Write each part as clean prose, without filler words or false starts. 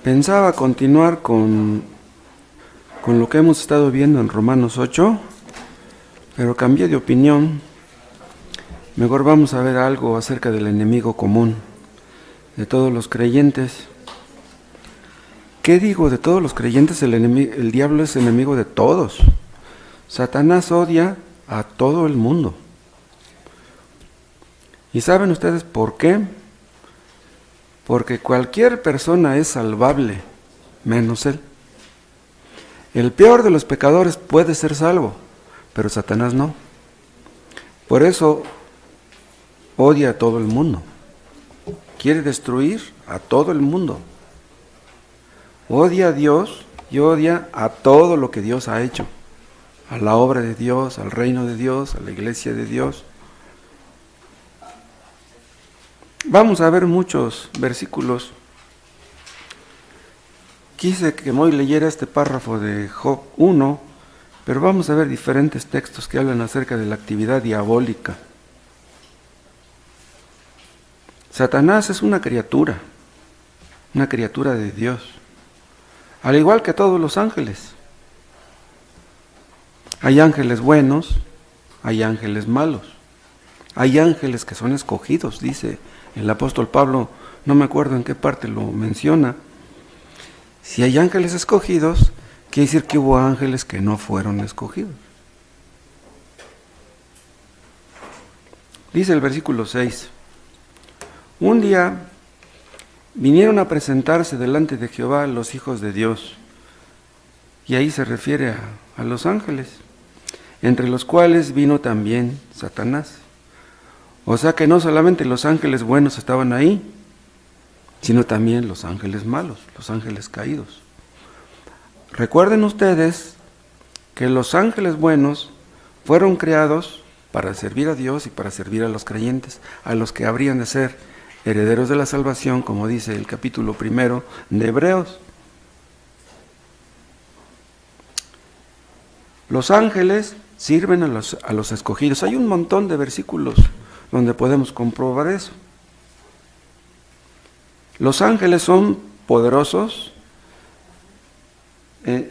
Pensaba continuar con lo que hemos estado viendo en Romanos 8, pero cambié de opinión. Mejor vamos a ver algo acerca del enemigo común de todos los creyentes. ¿Qué digo de todos los creyentes? El diablo es enemigo de todos. Satanás odia a todo el mundo. ¿Y saben ustedes por qué? Porque cualquier persona es salvable, menos él. El peor de los pecadores puede ser salvo, pero Satanás no. Por eso odia a todo el mundo. Quiere destruir a todo el mundo. Odia a Dios y odia a todo lo que Dios ha hecho. A la obra de Dios, al reino de Dios, a la iglesia de Dios. Vamos a ver muchos versículos. Quise que Moy leyera este párrafo de Job 1, pero vamos a ver diferentes textos que hablan acerca de la actividad diabólica. Satanás es una criatura de Dios, al igual que todos los ángeles. Hay ángeles buenos, hay ángeles malos, hay ángeles que son escogidos, dice el apóstol Pablo, no me acuerdo en qué parte lo menciona. Si hay ángeles escogidos, quiere decir que hubo ángeles que no fueron escogidos. Dice el versículo 6, un día vinieron a presentarse delante de Jehová los hijos de Dios, y ahí se refiere a los ángeles, entre los cuales vino también Satanás. O sea que no solamente los ángeles buenos estaban ahí, sino también los ángeles malos, los ángeles caídos. Recuerden ustedes que los ángeles buenos fueron creados para servir a Dios y para servir a los creyentes, a los que habrían de ser herederos de la salvación, como dice el capítulo 1 de Hebreos. Los ángeles sirven a los escogidos. Hay un montón de versículos donde podemos comprobar eso. Los ángeles son poderosos,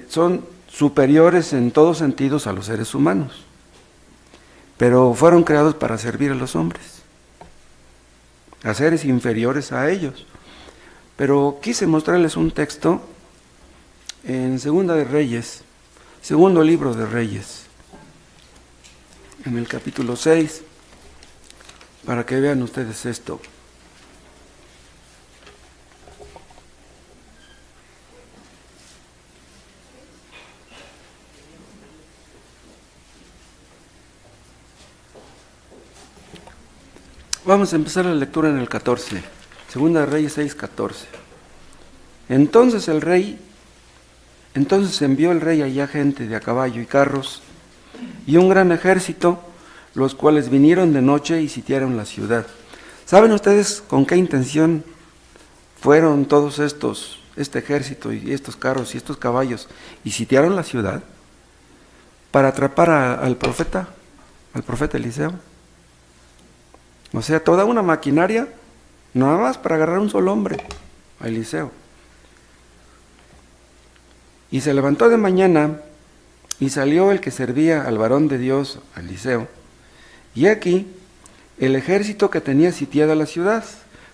son superiores en todos sentidos a los seres humanos, pero fueron creados para servir a los hombres, a seres inferiores a ellos. Pero quise mostrarles un texto en Segunda de Reyes, segundo libro de Reyes, en el capítulo 6, para que vean ustedes esto. Vamos a empezar la lectura en el 14, Segunda de Reyes 6, 14. Entonces envió el rey allá gente de a caballo y carros y un gran ejército, los cuales vinieron de noche y sitiaron la ciudad. ¿Saben ustedes con qué intención fueron todos este ejército y estos carros y estos caballos y sitiaron la ciudad? Para atrapar al profeta Eliseo. O sea, toda una maquinaria, nada más para agarrar un solo hombre, a Eliseo. Y se levantó de mañana y salió el que servía al varón de Dios, a Eliseo. Y aquí el ejército que tenía sitiada la ciudad,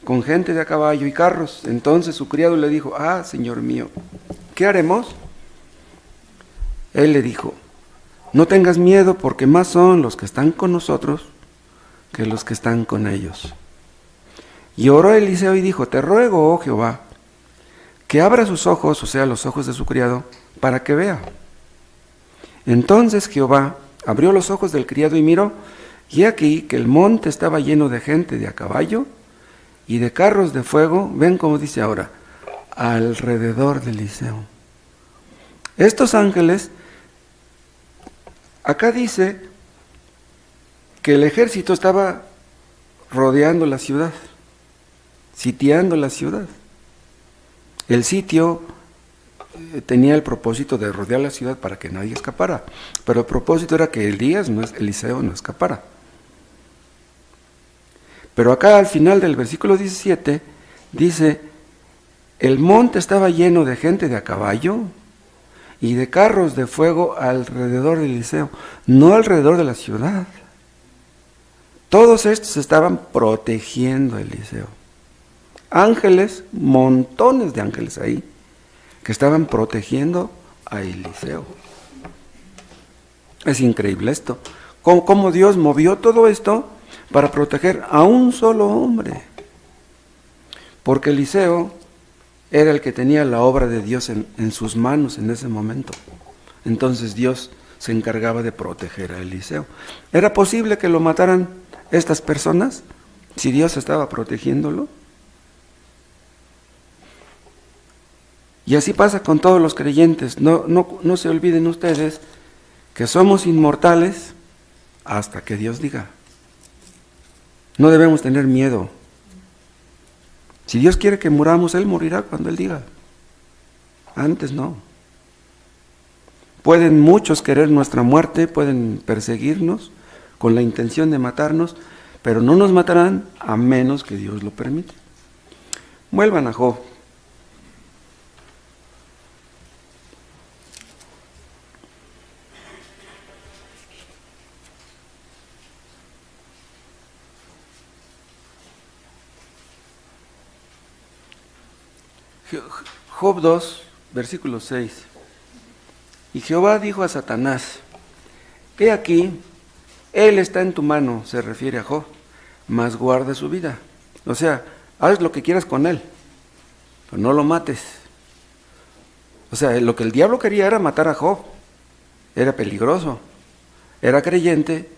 con gente de a caballo y carros. Entonces su criado le dijo, señor mío, ¿qué haremos? Él le dijo, no tengas miedo, porque más son los que están con nosotros que los que están con ellos. Y oró Eliseo y dijo, te ruego, oh Jehová, que abra sus ojos, o sea, los ojos de su criado, para que vea. Entonces Jehová abrió los ojos del criado y miró, y aquí que el monte estaba lleno de gente de a caballo y de carros de fuego, ven como dice ahora, alrededor de Eliseo. Estos ángeles, acá dice que el ejército estaba rodeando la ciudad, sitiando la ciudad. El sitio tenía el propósito de rodear la ciudad para que nadie escapara, pero el propósito era que Eliseo no escapara. Pero acá al final del versículo 17 dice, El monte estaba lleno de gente de a caballo y de carros de fuego alrededor de Eliseo, no alrededor de la ciudad. Todos estos estaban protegiendo a Eliseo. Ángeles, montones de ángeles ahí, que estaban protegiendo a Eliseo. Es increíble esto. Cómo Dios movió todo esto para proteger a un solo hombre. Porque Eliseo era el que tenía la obra de Dios en sus manos en ese momento. Entonces Dios se encargaba de proteger a Eliseo. ¿Era posible que lo mataran estas personas si Dios estaba protegiéndolo? Y así pasa con todos los creyentes. No se olviden ustedes que somos inmortales hasta que Dios diga. No debemos tener miedo. Si Dios quiere que muramos, Él morirá cuando Él diga. Antes no. Pueden muchos querer nuestra muerte, pueden perseguirnos con la intención de matarnos, pero no nos matarán a menos que Dios lo permita. Vuelvan a Job. Job 2, versículo 6. Y Jehová dijo a Satanás: he aquí, él está en tu mano, se refiere a Job, mas guarda su vida. O sea, haz lo que quieras con él, pero no lo mates. O sea, lo que el diablo quería era matar a Job. Era peligroso, era creyente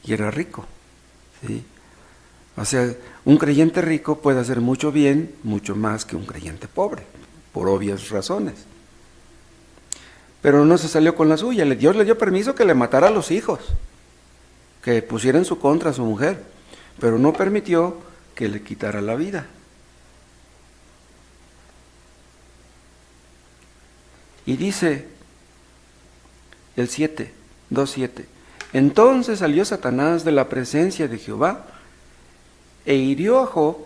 y era rico. ¿Sí? O sea, un creyente rico puede hacer mucho bien, mucho más que un creyente pobre, por obvias razones. Pero no se salió con la suya. Dios le dio permiso que le matara a los hijos, que pusiera en su contra a su mujer, pero no permitió que le quitara la vida. Y dice el 7, 2:7, entonces salió Satanás de la presencia de Jehová e hirió a Job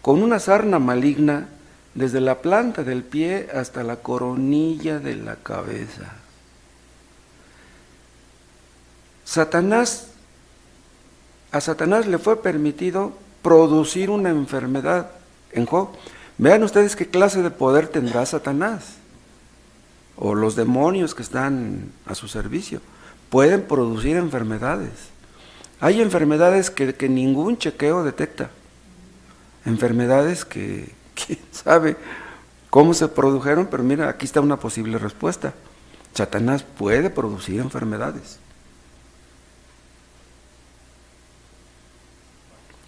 con una sarna maligna desde la planta del pie hasta la coronilla de la cabeza. A Satanás le fue permitido producir una enfermedad en Job. Vean ustedes qué clase de poder tendrá Satanás, o los demonios que están a su servicio. Pueden producir enfermedades. Hay enfermedades que ningún chequeo detecta. Enfermedades que quién sabe cómo se produjeron, pero mira, aquí está una posible respuesta. Satanás puede producir enfermedades.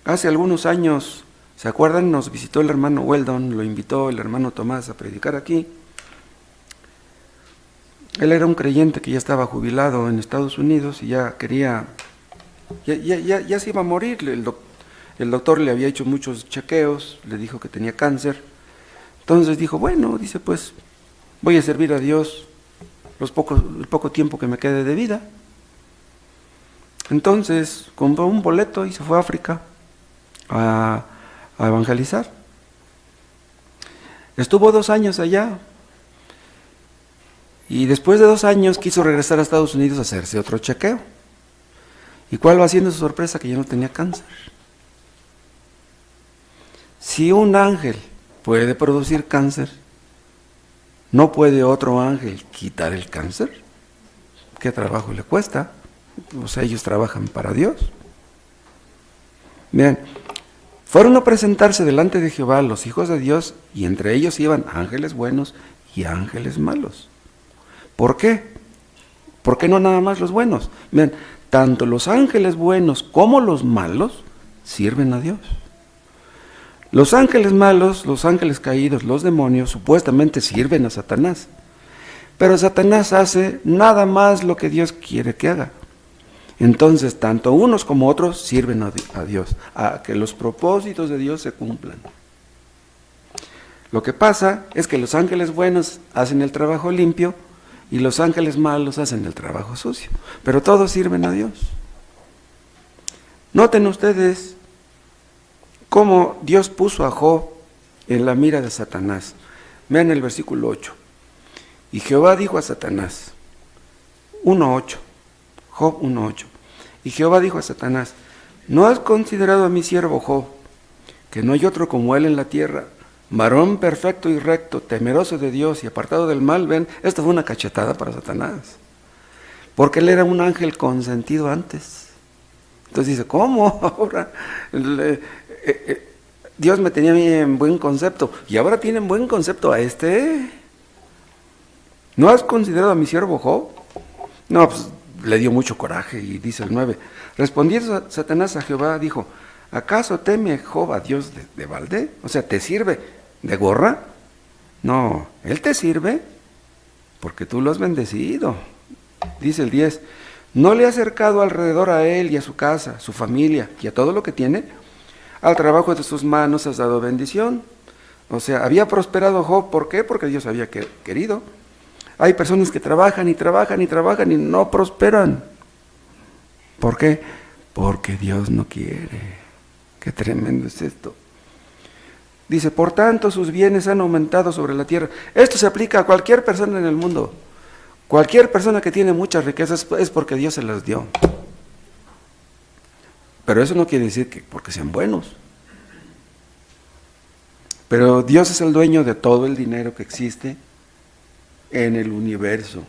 Hace algunos años, ¿se acuerdan? Nos visitó el hermano Weldon, lo invitó el hermano Tomás a predicar aquí. Él era un creyente que ya estaba jubilado en Estados Unidos y ya quería... Ya se iba a morir. El doctor le había hecho muchos chequeos, le dijo que tenía cáncer. Entonces dijo, bueno, dice, pues voy a servir a Dios el poco tiempo que me quede de vida. Entonces compró un boleto y se fue a África a evangelizar. Estuvo 2 años allá y después de 2 años quiso regresar a Estados Unidos a hacerse otro chequeo. ¿Y cuál va siendo su sorpresa? Que ya no tenía cáncer. Si un ángel puede producir cáncer, ¿no puede otro ángel quitar el cáncer? ¿Qué trabajo le cuesta? O sea, ellos trabajan para Dios. Bien, fueron a presentarse delante de Jehová los hijos de Dios, y entre ellos iban ángeles buenos y ángeles malos. ¿Por qué? ¿Por qué no nada más los buenos? Bien, tanto los ángeles buenos como los malos sirven a Dios. Los ángeles malos, los ángeles caídos, los demonios, supuestamente sirven a Satanás. Pero Satanás hace nada más lo que Dios quiere que haga. Entonces, tanto unos como otros sirven a Dios, a que los propósitos de Dios se cumplan. Lo que pasa es que los ángeles buenos hacen el trabajo limpio y los ángeles malos hacen el trabajo sucio. Pero todos sirven a Dios. Noten ustedes cómo Dios puso a Job en la mira de Satanás. Vean el versículo 8. Y Jehová dijo a Satanás, 1:8, Job 1:8. Y Jehová dijo a Satanás, ¿no has considerado a mi siervo Job, que no hay otro como él en la tierra, varón perfecto y recto, temeroso de Dios y apartado del mal? Ven, esta fue una cachetada para Satanás, porque él era un ángel consentido antes. Entonces dice, ¿cómo ahora? Dios me tenía a mí en buen concepto, y ahora tienen buen concepto a este. ¿No has considerado a mi siervo Job? No, pues le dio mucho coraje, y dice el 9, respondiendo Satanás a Jehová, dijo, ¿acaso teme Job a Dios de balde? O sea, ¿te sirve de gorra? No, él te sirve porque tú lo has bendecido. Dice el 10, ¿no le has acercado alrededor a él y a su casa, su familia y a todo lo que tiene? Al trabajo de sus manos has dado bendición. O sea, había prosperado Job, ¿por qué? Porque Dios había querido. Hay personas que trabajan y trabajan y trabajan y no prosperan. ¿Por qué? Porque Dios no quiere. Qué tremendo es esto. Dice, por tanto sus bienes han aumentado sobre la tierra. Esto se aplica a cualquier persona en el mundo. Cualquier persona que tiene muchas riquezas es porque Dios se las dio. Pero eso no quiere decir que porque sean buenos. Pero Dios es el dueño de todo el dinero que existe en el universo.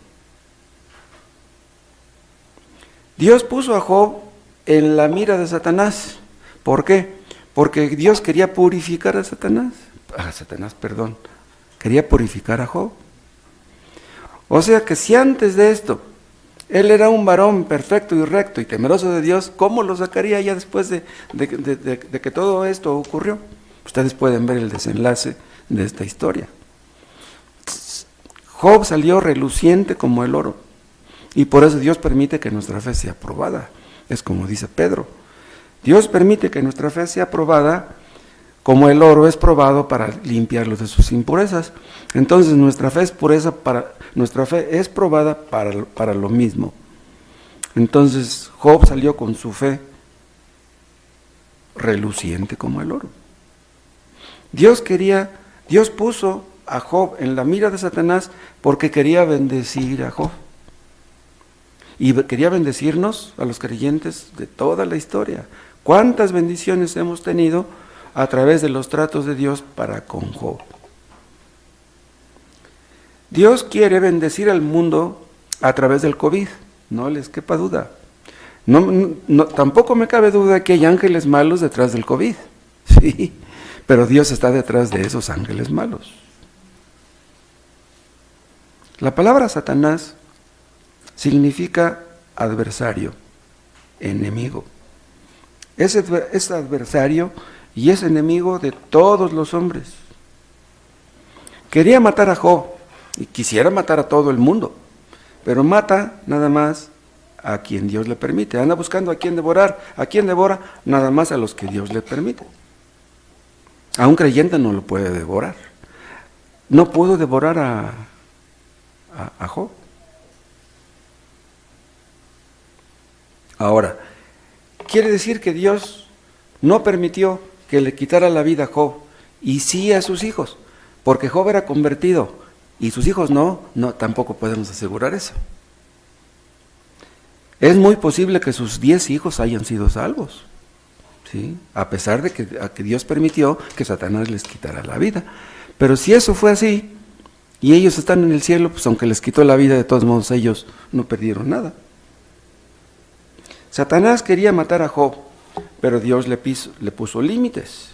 Dios puso a Job en la mira de Satanás. ¿Por qué? Porque Dios quería purificar a Satanás. Quería purificar a Job. O sea que si antes de esto él era un varón perfecto y recto y temeroso de Dios, ¿cómo lo sacaría ya después de que todo esto ocurrió? Ustedes pueden ver el desenlace de esta historia. Job salió reluciente como el oro, y por eso Dios permite que nuestra fe sea probada. Es como dice Pedro, Dios permite que nuestra fe sea probada como el oro es probado para limpiarlo de sus impurezas. Entonces nuestra fe es probada para lo mismo. Entonces Job salió con su fe reluciente como el oro. Dios puso a Job en la mira de Satanás porque quería bendecir a Job. Y quería bendecirnos a los creyentes de toda la historia. ¿Cuántas bendiciones hemos tenido a través de los tratos de Dios para con Job? Dios quiere bendecir al mundo a través del COVID, no les quepa duda. Tampoco me cabe duda que hay ángeles malos detrás del COVID, sí, pero Dios está detrás de esos ángeles malos. La palabra Satanás significa adversario, enemigo. Es adversario y es enemigo de todos los hombres. Quería matar a Job y quisiera matar a todo el mundo, pero mata nada más a quien Dios le permite. Anda buscando a quien devorar. ¿A quien devora? Nada más a los que Dios le permite. A un creyente no lo puede devorar. No pudo devorar a Job. Ahora, quiere decir que Dios no permitió que le quitara la vida a Job, y sí a sus hijos, porque Job era convertido y sus hijos no, tampoco podemos asegurar eso. Es muy posible que sus 10 hijos hayan sido salvos, ¿sí? A pesar de que Dios permitió que Satanás les quitara la vida. Pero si eso fue así, y ellos están en el cielo, pues aunque les quitó la vida, de todos modos ellos no perdieron nada. Satanás quería matar a Job, pero Dios le puso límites.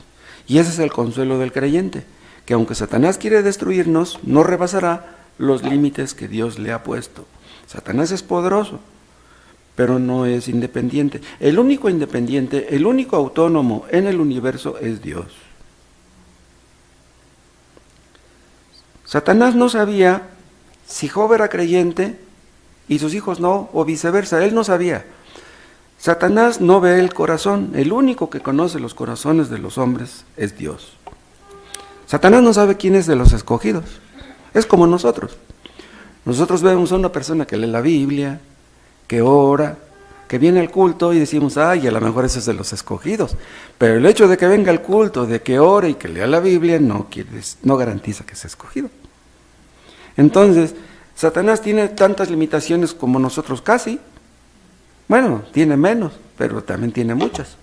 Y ese es el consuelo del creyente, que aunque Satanás quiere destruirnos, no rebasará los límites que Dios le ha puesto. Satanás es poderoso, pero no es independiente. El único independiente, el único autónomo en el universo es Dios. Satanás no sabía si Job era creyente y sus hijos no, o viceversa. Él no sabía. Satanás no ve el corazón. El único que conoce los corazones de los hombres es Dios. Satanás no sabe quién es de los escogidos. Es como nosotros. Nosotros vemos a una persona que lee la Biblia, que ora, que viene el culto y decimos, ay, a lo mejor eso es de los escogidos. Pero el hecho de que venga el culto, de que ore y que lea la Biblia, no garantiza que sea escogido. Entonces, Satanás tiene tantas limitaciones como nosotros casi. Bueno, tiene menos, pero también tiene muchas.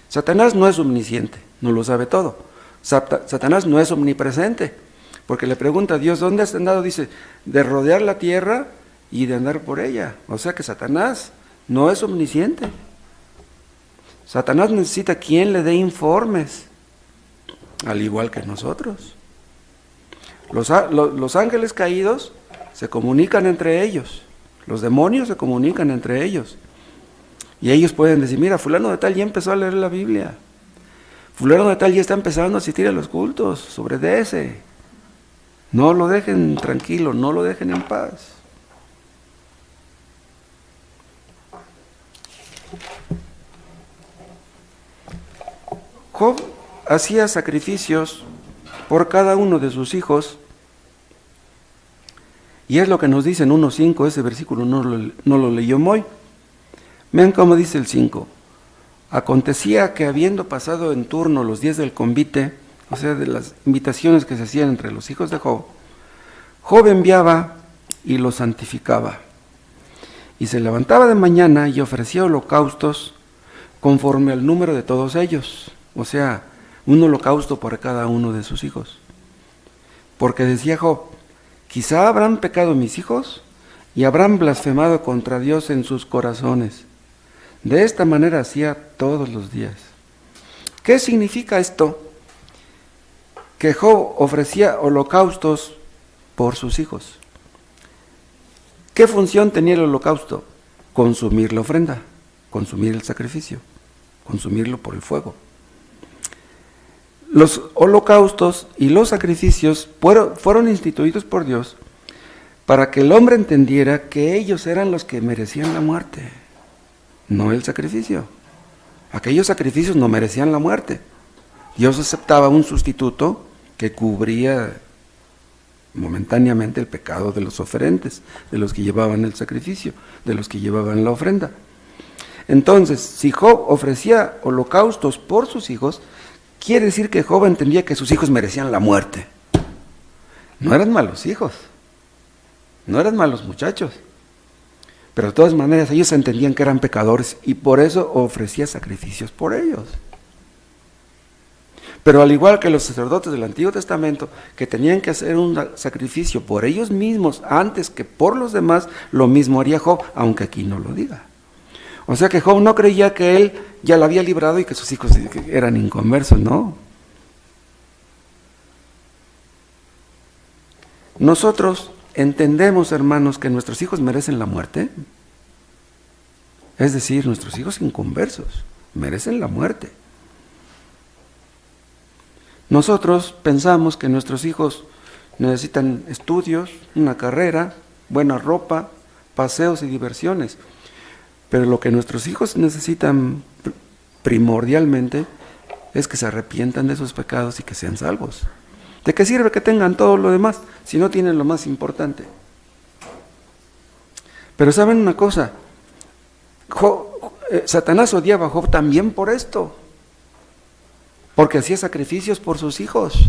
Satanás no es omnisciente, no lo sabe todo. Satanás no es omnipresente, porque le pregunta a Dios, ¿dónde has andado? Dice, de rodear la tierra y de andar por ella. O sea que Satanás no es omnisciente. Satanás necesita quien le dé informes, al igual que nosotros. Los ángeles caídos se comunican entre ellos, los demonios se comunican entre ellos. Y ellos pueden decir, mira, fulano de tal ya empezó a leer la Biblia. Fulano de tal ya está empezando a asistir a los cultos, sobre de ese. No lo dejen tranquilo, no lo dejen en paz. Job hacía sacrificios por cada uno de sus hijos, y es lo que nos dice en 1.5, ese versículo no lo leyó Moy. Vean cómo dice el 5. Acontecía que habiendo pasado en turno los días del convite, o sea, de las invitaciones que se hacían entre los hijos de Job, Job enviaba y los santificaba. Y se levantaba de mañana y ofrecía holocaustos conforme al número de todos ellos. O sea, un holocausto por cada uno de sus hijos. Porque decía Job, quizá habrán pecado mis hijos y habrán blasfemado contra Dios en sus corazones. De esta manera hacía todos los días. ¿Qué significa esto? Que Job ofrecía holocaustos por sus hijos. ¿Qué función tenía el holocausto? Consumir la ofrenda, consumir el sacrificio, consumirlo por el fuego. Los holocaustos y los sacrificios fueron instituidos por Dios para que el hombre entendiera que ellos eran los que merecían la muerte, no el sacrificio. Aquellos sacrificios no merecían la muerte. Dios aceptaba un sustituto que cubría momentáneamente el pecado de los oferentes, de los que llevaban el sacrificio, de los que llevaban la ofrenda. Entonces, si Job ofrecía holocaustos por sus hijos, quiere decir que Job entendía que sus hijos merecían la muerte. No eran malos hijos, no eran malos muchachos, pero de todas maneras ellos entendían que eran pecadores y por eso ofrecía sacrificios por ellos. Pero al igual que los sacerdotes del Antiguo Testamento, que tenían que hacer un sacrificio por ellos mismos antes que por los demás, lo mismo haría Job, aunque aquí no lo diga. O sea que Job no creía que él ya la había librado y que sus hijos eran inconversos, no. Nosotros entendemos, hermanos, que nuestros hijos merecen la muerte. Es decir, nuestros hijos inconversos merecen la muerte. Nosotros pensamos que nuestros hijos necesitan estudios, una carrera, buena ropa, paseos y diversiones. Pero lo que nuestros hijos necesitan primordialmente es que se arrepientan de sus pecados y que sean salvos. ¿De qué sirve que tengan todo lo demás si no tienen lo más importante? Pero ¿saben una cosa? Satanás odiaba a Job también por esto, porque hacía sacrificios por sus hijos.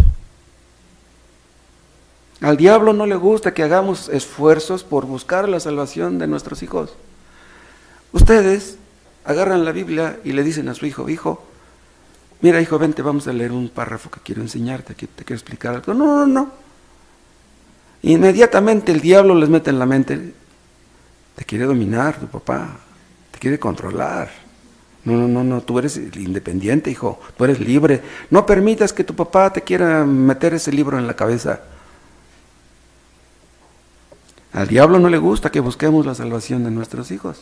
Al diablo no le gusta que hagamos esfuerzos por buscar la salvación de nuestros hijos. Ustedes agarran la Biblia y le dicen a su hijo, hijo, mira hijo, vente, vamos a leer un párrafo que quiero enseñarte, que te quiero explicar algo. No. Inmediatamente el diablo les mete en la mente, te quiere dominar tu papá, te quiere controlar. No, tú eres independiente, hijo, tú eres libre. No permitas que tu papá te quiera meter ese libro en la cabeza. Al diablo no le gusta que busquemos la salvación de nuestros hijos.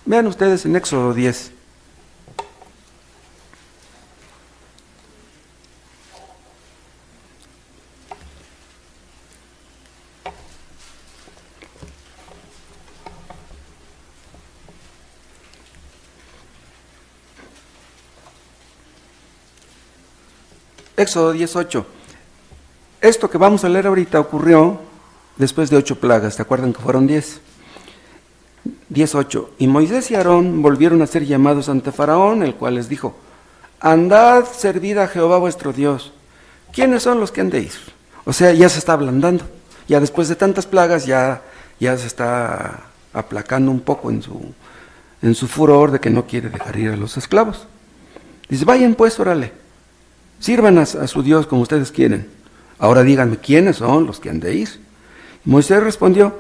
Vean ustedes en Éxodo 10. Éxodo 18. Esto que vamos a leer ahorita ocurrió después de 8 plagas. ¿Te acuerdan que fueron 10? 18. Y Moisés y Aarón volvieron a ser llamados ante Faraón, el cual les dijo: andad, servid a Jehová vuestro Dios. ¿Quiénes son los que han de ir? O sea, ya se está ablandando. Ya después de tantas plagas ya se está aplacando un poco en su furor de que no quiere dejar ir a los esclavos. Dice: vayan pues, órale, sirvan a su Dios como ustedes quieren. Ahora díganme, ¿quiénes son los que han de ir? Moisés respondió: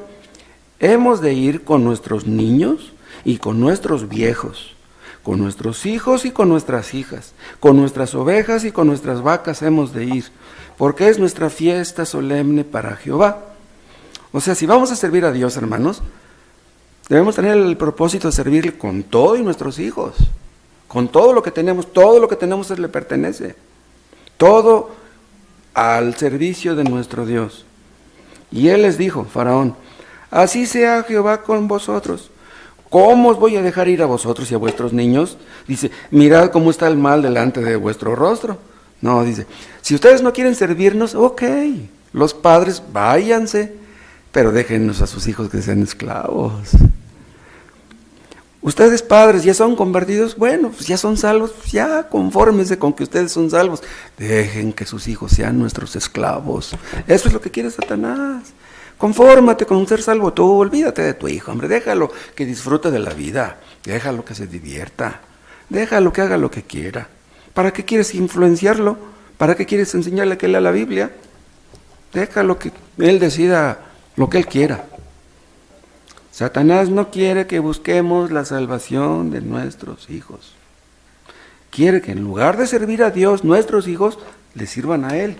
hemos de ir con nuestros niños y con nuestros viejos, con nuestros hijos y con nuestras hijas, con nuestras ovejas y con nuestras vacas hemos de ir, porque es nuestra fiesta solemne para Jehová. O sea, si vamos a servir a Dios, hermanos, debemos tener el propósito de servirle con todo y nuestros hijos, con todo lo que tenemos Él le pertenece, todo al servicio de nuestro Dios. Y Él les dijo, Faraón: así sea Jehová con vosotros. ¿Cómo os voy a dejar ir a vosotros y a vuestros niños? Dice: mirad cómo está el mal delante de vuestro rostro. No, dice: si ustedes no quieren servirnos, ok, los padres váyanse, pero déjennos a sus hijos que sean esclavos. Ustedes padres ya son convertidos, bueno, pues ya son salvos, pues ya confórmense con que ustedes son salvos. Dejen que sus hijos sean nuestros esclavos. Eso es lo que quiere Satanás. Confórmate con ser salvo tú, olvídate de tu hijo, hombre, déjalo que disfrute de la vida, déjalo que se divierta, déjalo que haga lo que quiera. ¿Para qué quieres influenciarlo? ¿Para qué quieres enseñarle que lea la Biblia? Déjalo que él decida lo que él quiera. Satanás no quiere que busquemos la salvación de nuestros hijos. Quiere que en lugar de servir a Dios, nuestros hijos le sirvan a Él.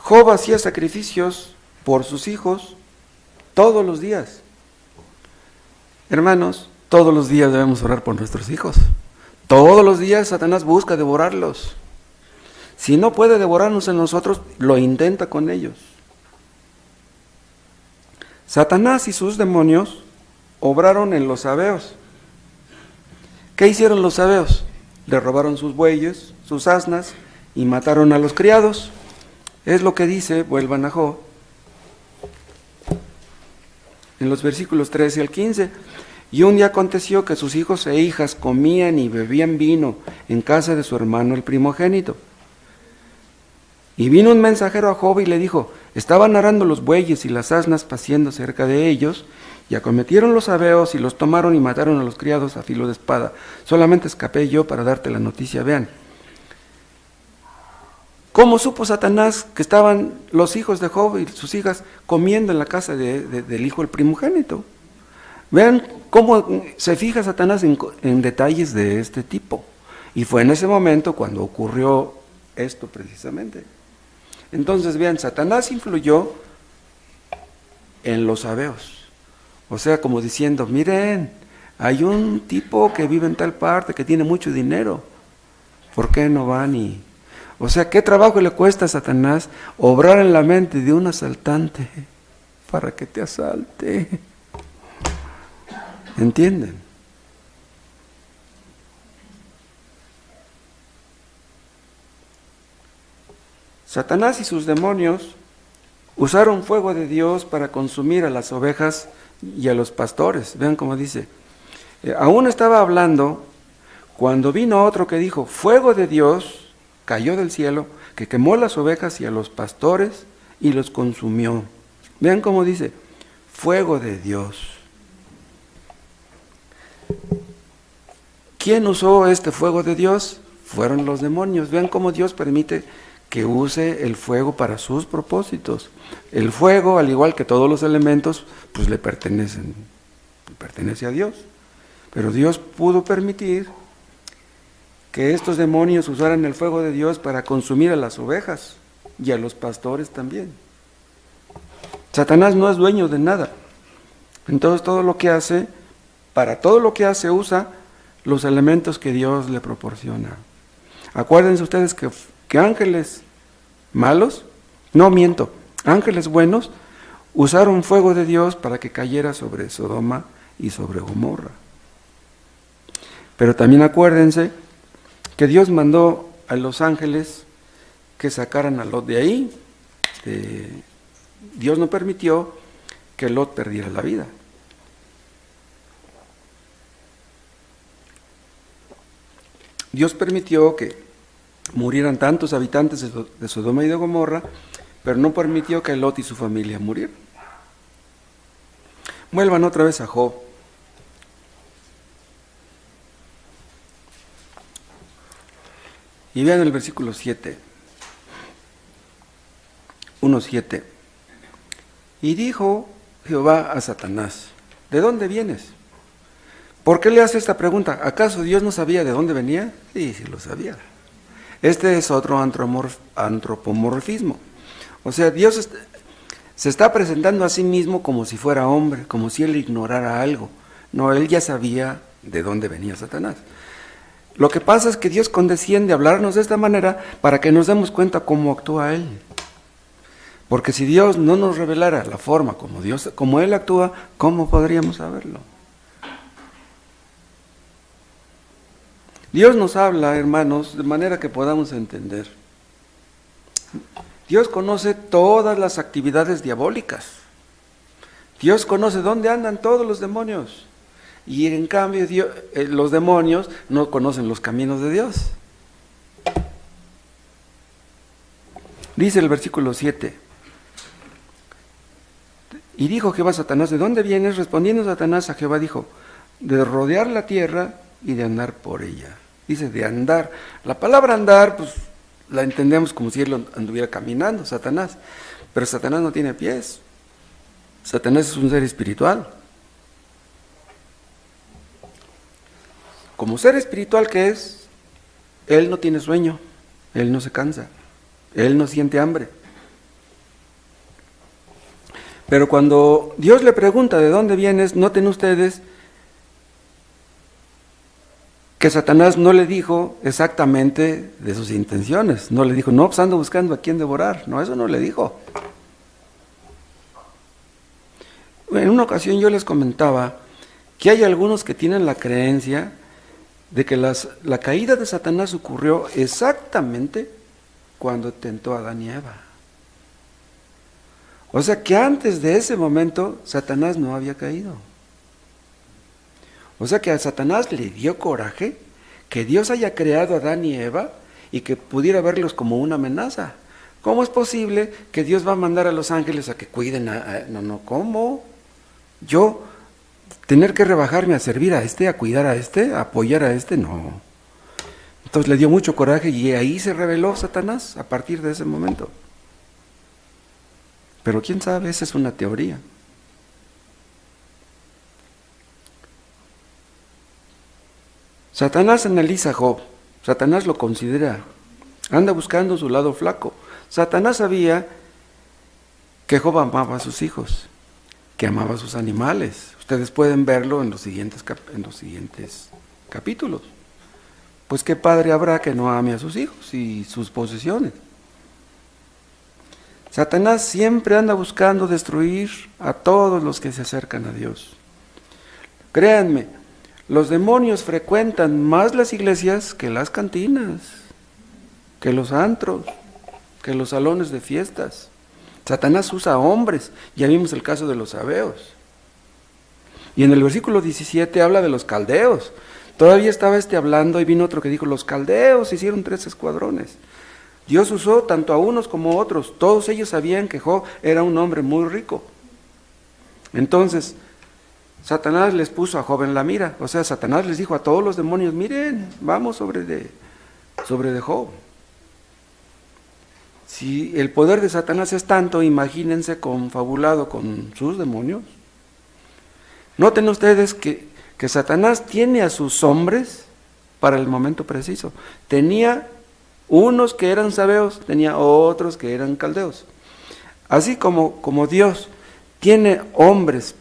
Job hacía sacrificios por sus hijos todos los días. Hermanos, todos los días debemos orar por nuestros hijos. Todos los días Satanás busca devorarlos. Si no puede devorarnos en nosotros, lo intenta con ellos. Satanás y sus demonios obraron en los sabeos. ¿Qué hicieron los sabeos? Le robaron sus bueyes, sus asnas y mataron a los criados. Es lo que dice, vuelvan a Job, en los versículos 13 al 15. Y un día aconteció que sus hijos e hijas comían y bebían vino en casa de su hermano el primogénito. Y vino un mensajero a Job y le dijo: estaban arando los bueyes y las asnas paciendo cerca de ellos, y acometieron los sabeos y los tomaron y mataron a los criados a filo de espada. Solamente escapé yo para darte la noticia. Vean, ¿cómo supo Satanás que estaban los hijos de Job y sus hijas comiendo en la casa del hijo el primogénito? Vean cómo se fija Satanás en detalles de este tipo. Y fue en ese momento cuando ocurrió esto precisamente. Entonces, vean, Satanás influyó en los sabeos. O sea, como diciendo: miren, hay un tipo que vive en tal parte, que tiene mucho dinero. ¿Por qué no van y...? O sea, ¿qué trabajo le cuesta a Satanás obrar en la mente de un asaltante para que te asalte? ¿Entienden? Satanás y sus demonios usaron fuego de Dios para consumir a las ovejas y a los pastores. Vean cómo dice: aún estaba hablando cuando vino otro que dijo: fuego de Dios cayó del cielo, que quemó las ovejas y a los pastores y los consumió. Vean cómo dice: fuego de Dios. ¿Quién usó este fuego de Dios? Fueron los demonios. Vean cómo Dios permite que use el fuego para sus propósitos. El fuego, al igual que todos los elementos, pues le pertenece a Dios. Pero Dios pudo permitir que estos demonios usaran el fuego de Dios para consumir a las ovejas y a los pastores también. Satanás no es dueño de nada. Entonces para todo lo que hace, usa los elementos que Dios le proporciona. Acuérdense ustedes que ángeles malos, ángeles buenos usaron fuego de Dios para que cayera sobre Sodoma y sobre Gomorra. Pero también acuérdense que Dios mandó a los ángeles que sacaran a Lot de ahí Dios no permitió que Lot perdiera la vida. Dios permitió que murieran tantos habitantes de Sodoma y de Gomorra, pero no permitió que Lot y su familia murieran. Vuelvan otra vez a Job. Y vean el versículo 7. 1:7. Y dijo Jehová a Satanás: ¿de dónde vienes? ¿Por qué le hace esta pregunta? ¿Acaso Dios no sabía de dónde venía? Sí, sí lo sabía. Este es otro antropomorfismo. O sea, Dios se está presentando a sí mismo como si fuera hombre, como si él ignorara algo. No, él ya sabía de dónde venía Satanás. Lo que pasa es que Dios condesciende a hablarnos de esta manera para que nos demos cuenta cómo actúa Él. Porque si Dios no nos revelara la forma como Él actúa, ¿cómo podríamos saberlo? Dios nos habla, hermanos, de manera que podamos entender. Dios conoce todas las actividades diabólicas. Dios conoce dónde andan todos los demonios. Y en cambio los demonios no conocen los caminos de Dios. Dice el versículo 7. Y dijo Jehová a Satanás: ¿de dónde vienes? Respondiendo Satanás a Jehová dijo: de rodear la tierra y de andar por ella. Dice de andar. La palabra andar, pues la entendemos como si él anduviera caminando, Satanás. Pero Satanás no tiene pies. Satanás es un ser espiritual. Como ser espiritual que es, él no tiene sueño, él no se cansa, él no siente hambre. Pero cuando Dios le pregunta de dónde vienes, noten ustedes que Satanás no le dijo exactamente de sus intenciones. No le dijo: no, pues ando buscando a quién devorar. No, eso no le dijo. En una ocasión yo les comentaba que hay algunos que tienen la creencia de que la caída de Satanás ocurrió exactamente cuando tentó a Adán y Eva. O sea que antes de ese momento Satanás no había caído. O sea que a Satanás le dio coraje que Dios haya creado a Adán y Eva y que pudiera verlos como una amenaza. ¿Cómo es posible que Dios va a mandar a los ángeles a que cuiden ¿cómo? Yo tener que rebajarme a servir a a cuidar a a apoyar a no. Entonces le dio mucho coraje y ahí se rebeló Satanás a partir de ese momento. Pero quién sabe, esa es una teoría. Satanás analiza a Job, Satanás lo considera, anda buscando su lado flaco. Satanás sabía que Job amaba a sus hijos, que amaba a sus animales. Ustedes pueden verlo en los siguientes capítulos. Pues qué padre habrá que no ame a sus hijos y sus posesiones. Satanás siempre anda buscando destruir a todos los que se acercan a Dios. Créanme, los demonios frecuentan más las iglesias que las cantinas, que los antros, que los salones de fiestas. Satanás usa hombres, ya vimos el caso de los sabeos. Y en el versículo 17 habla de los caldeos. Todavía estaba hablando y vino otro que dijo: los caldeos hicieron 3 escuadrones. Dios usó tanto a unos como a otros. Todos ellos sabían que Job era un hombre muy rico. Entonces, Satanás les puso a Job en la mira. O sea, Satanás les dijo a todos los demonios: miren, vamos sobre de Job. Si el poder de Satanás es tanto, imagínense confabulado con sus demonios. Noten ustedes que Satanás tiene a sus hombres para el momento preciso. Tenía unos que eran sabeos, tenía otros que eran caldeos. Así como Dios tiene hombres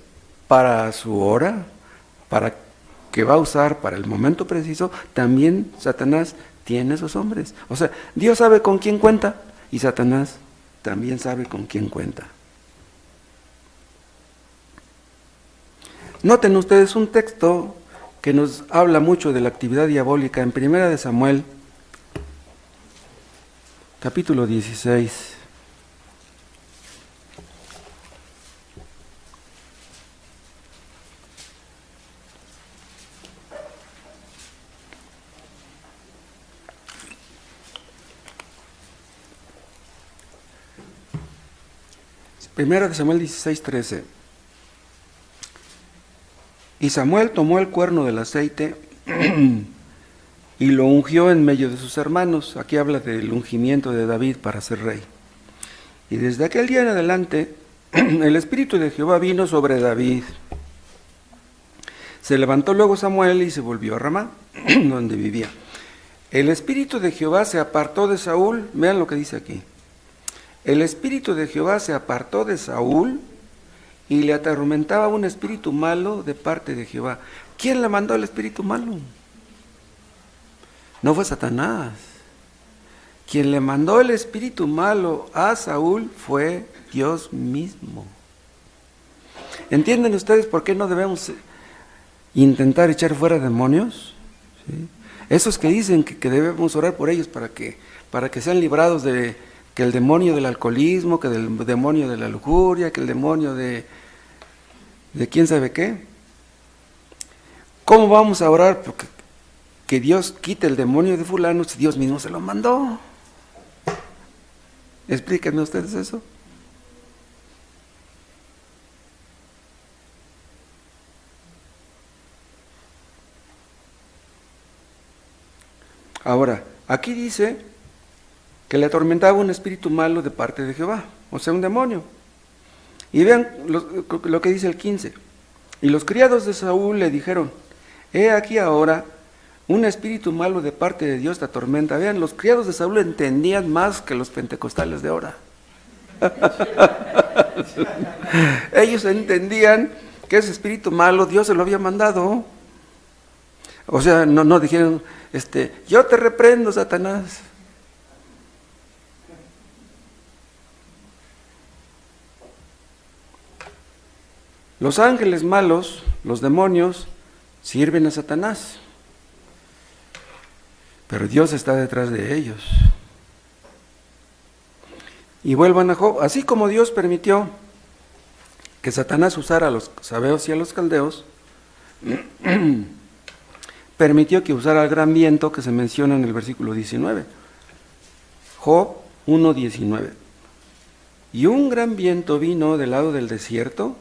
para su hora, para que va a usar para el momento preciso, también Satanás tiene esos hombres. O sea, Dios sabe con quién cuenta y Satanás también sabe con quién cuenta. Noten ustedes un texto que nos habla mucho de la actividad diabólica en 1 de Samuel, capítulo 16. Primera de Samuel 16:13. Y Samuel tomó el cuerno del aceite y lo ungió en medio de sus hermanos. Aquí habla del ungimiento de David para ser rey. Y desde aquel día en adelante, el Espíritu de Jehová vino sobre David. Se levantó luego Samuel y se volvió a Ramá, donde vivía. El Espíritu de Jehová se apartó de Saúl. Vean lo que dice aquí. El Espíritu de Jehová se apartó de Saúl y le atormentaba un espíritu malo de parte de Jehová. ¿Quién le mandó el espíritu malo? No fue Satanás. Quien le mandó el espíritu malo a Saúl fue Dios mismo. ¿Entienden ustedes por qué no debemos intentar echar fuera demonios? ¿Sí? Esos que dicen que debemos orar por ellos para que sean librados de que el demonio del alcoholismo, que el demonio de la lujuria, que el demonio de quién sabe qué. ¿Cómo vamos a orar porque que Dios quite el demonio de fulano si Dios mismo se lo mandó? Explíquenme ustedes eso. Ahora, aquí dice que le atormentaba un espíritu malo de parte de Jehová, o sea, un demonio. Y vean lo que dice el 15. Y los criados de Saúl le dijeron, he aquí ahora un espíritu malo de parte de Dios te atormenta. Vean, los criados de Saúl entendían más que los pentecostales de ahora. Ellos entendían que ese espíritu malo Dios se lo había mandado. O sea, no dijeron, yo te reprendo, Satanás. Los ángeles malos, los demonios, sirven a Satanás, pero Dios está detrás de ellos. Y vuelvan a Job, así como Dios permitió que Satanás usara a los sabeos y a los caldeos, permitió que usara el gran viento que se menciona en el versículo 19. Job 1:19. Y un gran viento vino del lado del desierto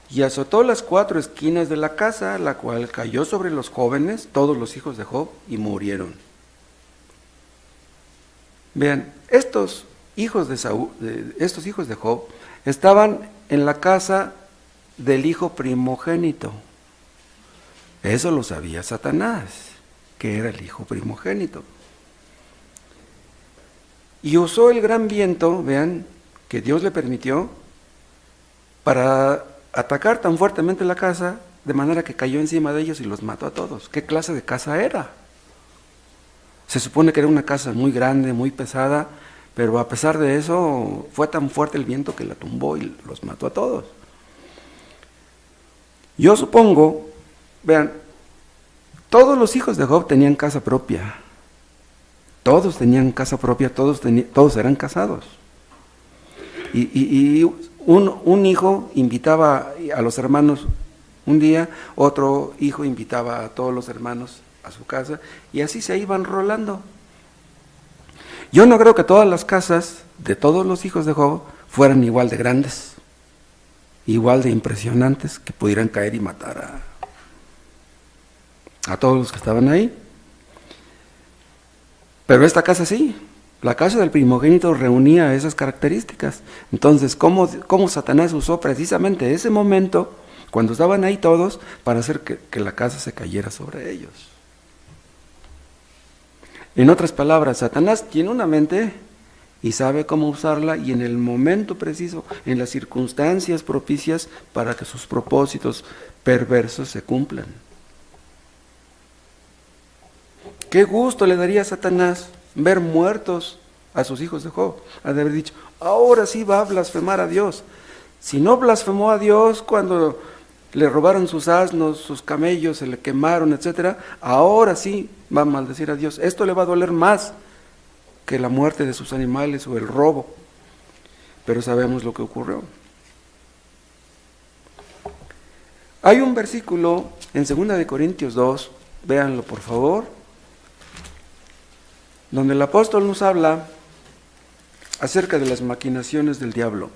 y azotó las 4 esquinas de la casa, la cual cayó sobre los jóvenes, todos los hijos de Job, y murieron. Vean, estos hijos de Job estaban en la casa del hijo primogénito. Eso lo sabía Satanás, que era el hijo primogénito. Y usó el gran viento, vean, que Dios le permitió, para atacar tan fuertemente la casa, de manera que cayó encima de ellos y los mató a todos. ¿Qué clase de casa era? Se supone que era una casa muy grande, muy pesada, pero a pesar de eso, fue tan fuerte el viento que la tumbó y los mató a todos. Yo supongo, vean, todos los hijos de Job tenían casa propia. Todos tenían casa propia, todos eran casados. Y un hijo invitaba a los hermanos un día, otro hijo invitaba a todos los hermanos a su casa, y así se iban rolando. Yo no creo que todas las casas de todos los hijos de Job fueran igual de grandes, igual de impresionantes, que pudieran caer y matar a todos los que estaban ahí. Pero esta casa sí, la casa del primogénito reunía esas características. Entonces, ¿cómo Satanás usó precisamente ese momento, cuando estaban ahí todos, para hacer que la casa se cayera sobre ellos? En otras palabras, Satanás tiene una mente y sabe cómo usarla, y en el momento preciso, en las circunstancias propicias, para que sus propósitos perversos se cumplan. Qué gusto le daría a Satanás ver muertos a sus hijos de Job. Ha de haber dicho, ahora sí va a blasfemar a Dios. Si no blasfemó a Dios cuando le robaron sus asnos, sus camellos, se le quemaron, etc., ahora sí va a maldecir a Dios. Esto le va a doler más que la muerte de sus animales o el robo. Pero sabemos lo que ocurrió. Hay un versículo en 2 Corintios 2, véanlo por favor, donde el apóstol nos habla acerca de las maquinaciones del diablo.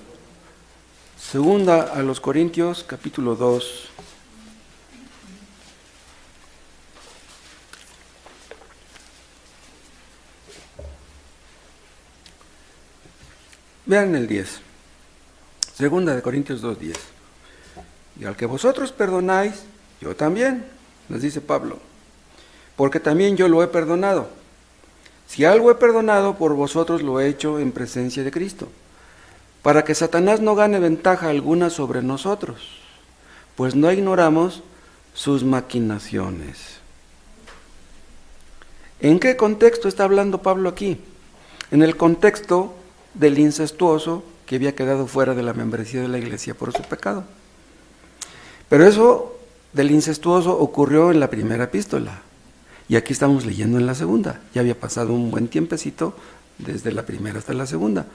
Segunda a los Corintios, capítulo 2. Vean el 10. Segunda de Corintios 2:10. Y al que vosotros perdonáis, yo también, les dice Pablo, porque también yo lo he perdonado. Si algo he perdonado, por vosotros lo he hecho en presencia de Cristo, para que Satanás no gane ventaja alguna sobre nosotros, pues no ignoramos sus maquinaciones. ¿En qué contexto está hablando Pablo aquí? En el contexto del incestuoso que había quedado fuera de la membresía de la iglesia por su pecado. Pero eso del incestuoso ocurrió en la primera epístola, y aquí estamos leyendo en la segunda. Ya había pasado un buen tiempecito desde la primera hasta la segunda.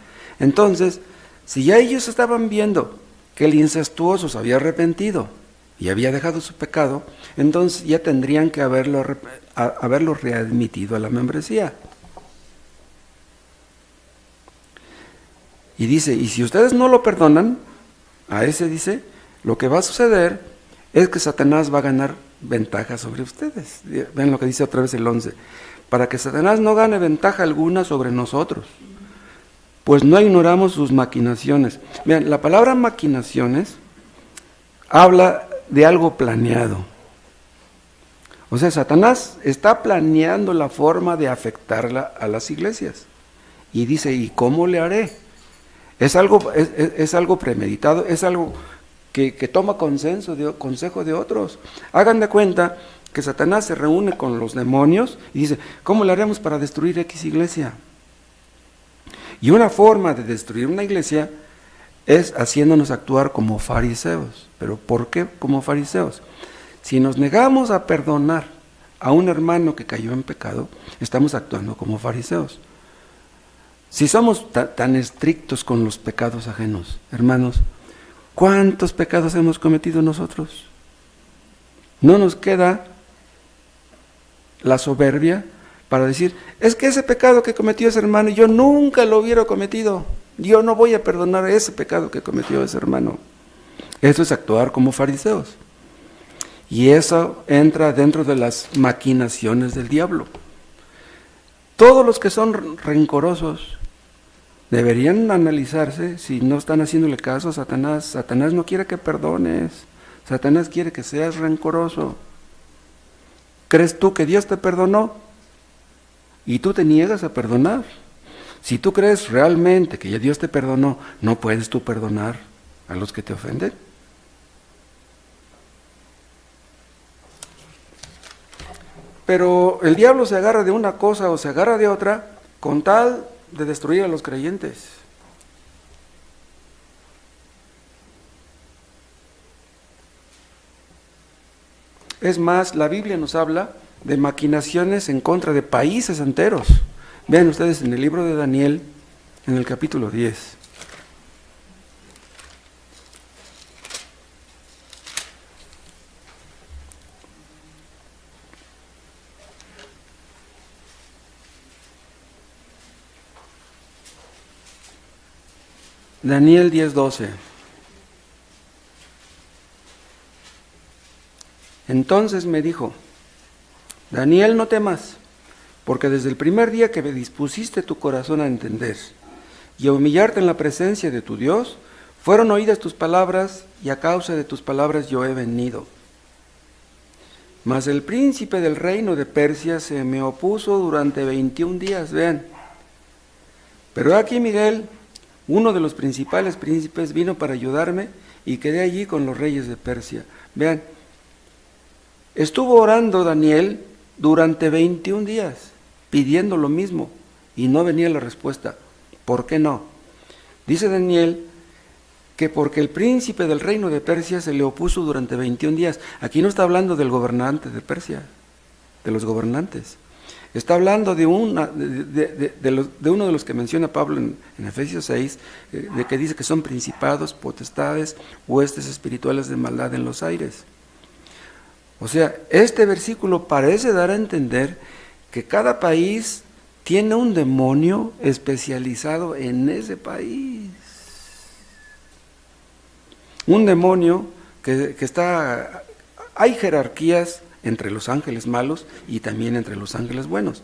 Entonces, si ya ellos estaban viendo que el incestuoso se había arrepentido y había dejado su pecado, entonces ya tendrían que haberlo readmitido a la membresía. Y dice, y si ustedes no lo perdonan, a ese dice, lo que va a suceder es que Satanás va a ganar ventaja sobre ustedes. Vean lo que dice otra vez el 11. Para que Satanás no gane ventaja alguna sobre nosotros, pues no ignoramos sus maquinaciones. Vean, la palabra maquinaciones habla de algo planeado. O sea, Satanás está planeando la forma de afectarla a las iglesias. Y dice, ¿y cómo le haré? Es algo premeditado, es algo que toma consejo de otros. Hagan de cuenta que Satanás se reúne con los demonios y dice, ¿cómo le haremos para destruir X iglesia? Y una forma de destruir una iglesia es haciéndonos actuar como fariseos. ¿Pero por qué como fariseos? Si nos negamos a perdonar a un hermano que cayó en pecado, estamos actuando como fariseos. Si somos tan estrictos con los pecados ajenos, hermanos, ¿cuántos pecados hemos cometido nosotros? No nos queda la soberbia para decir, es que ese pecado que cometió ese hermano, yo nunca lo hubiera cometido. Yo no voy a perdonar ese pecado que cometió ese hermano. Eso es actuar como fariseos. Y eso entra dentro de las maquinaciones del diablo. Todos los que son rencorosos deberían analizarse si no están haciéndole caso a Satanás. Satanás no quiere que perdones. Satanás quiere que seas rencoroso. ¿Crees tú que Dios te perdonó? Y tú te niegas a perdonar. Si tú crees realmente que ya Dios te perdonó, no puedes tú perdonar a los que te ofenden. Pero el diablo se agarra de una cosa o se agarra de otra con tal de destruir a los creyentes. Es más, la Biblia nos habla de maquinaciones en contra de países enteros. Vean ustedes en el libro de Daniel, en el capítulo 10. Daniel 10:12. Entonces me dijo, Daniel, no temas, porque desde el primer día que me dispusiste tu corazón a entender y a humillarte en la presencia de tu Dios, fueron oídas tus palabras, y a causa de tus palabras yo he venido. Mas el príncipe del reino de Persia se me opuso durante 21 días, vean. Pero aquí Miguel, uno de los principales príncipes, vino para ayudarme y quedé allí con los reyes de Persia. Vean, estuvo orando Daniel durante 21 días, pidiendo lo mismo, y no venía la respuesta. ¿Por qué no? Dice Daniel que porque el príncipe del reino de Persia se le opuso durante 21 días. Aquí no está hablando del gobernante de Persia, de los gobernantes. Está hablando de uno de los que menciona Pablo en Efesios 6, de que dice que son principados, potestades, huestes espirituales de maldad en los aires. O sea, este versículo parece dar a entender que cada país tiene un demonio especializado en ese país. Un demonio que está... Hay jerarquías entre los ángeles malos y también entre los ángeles buenos.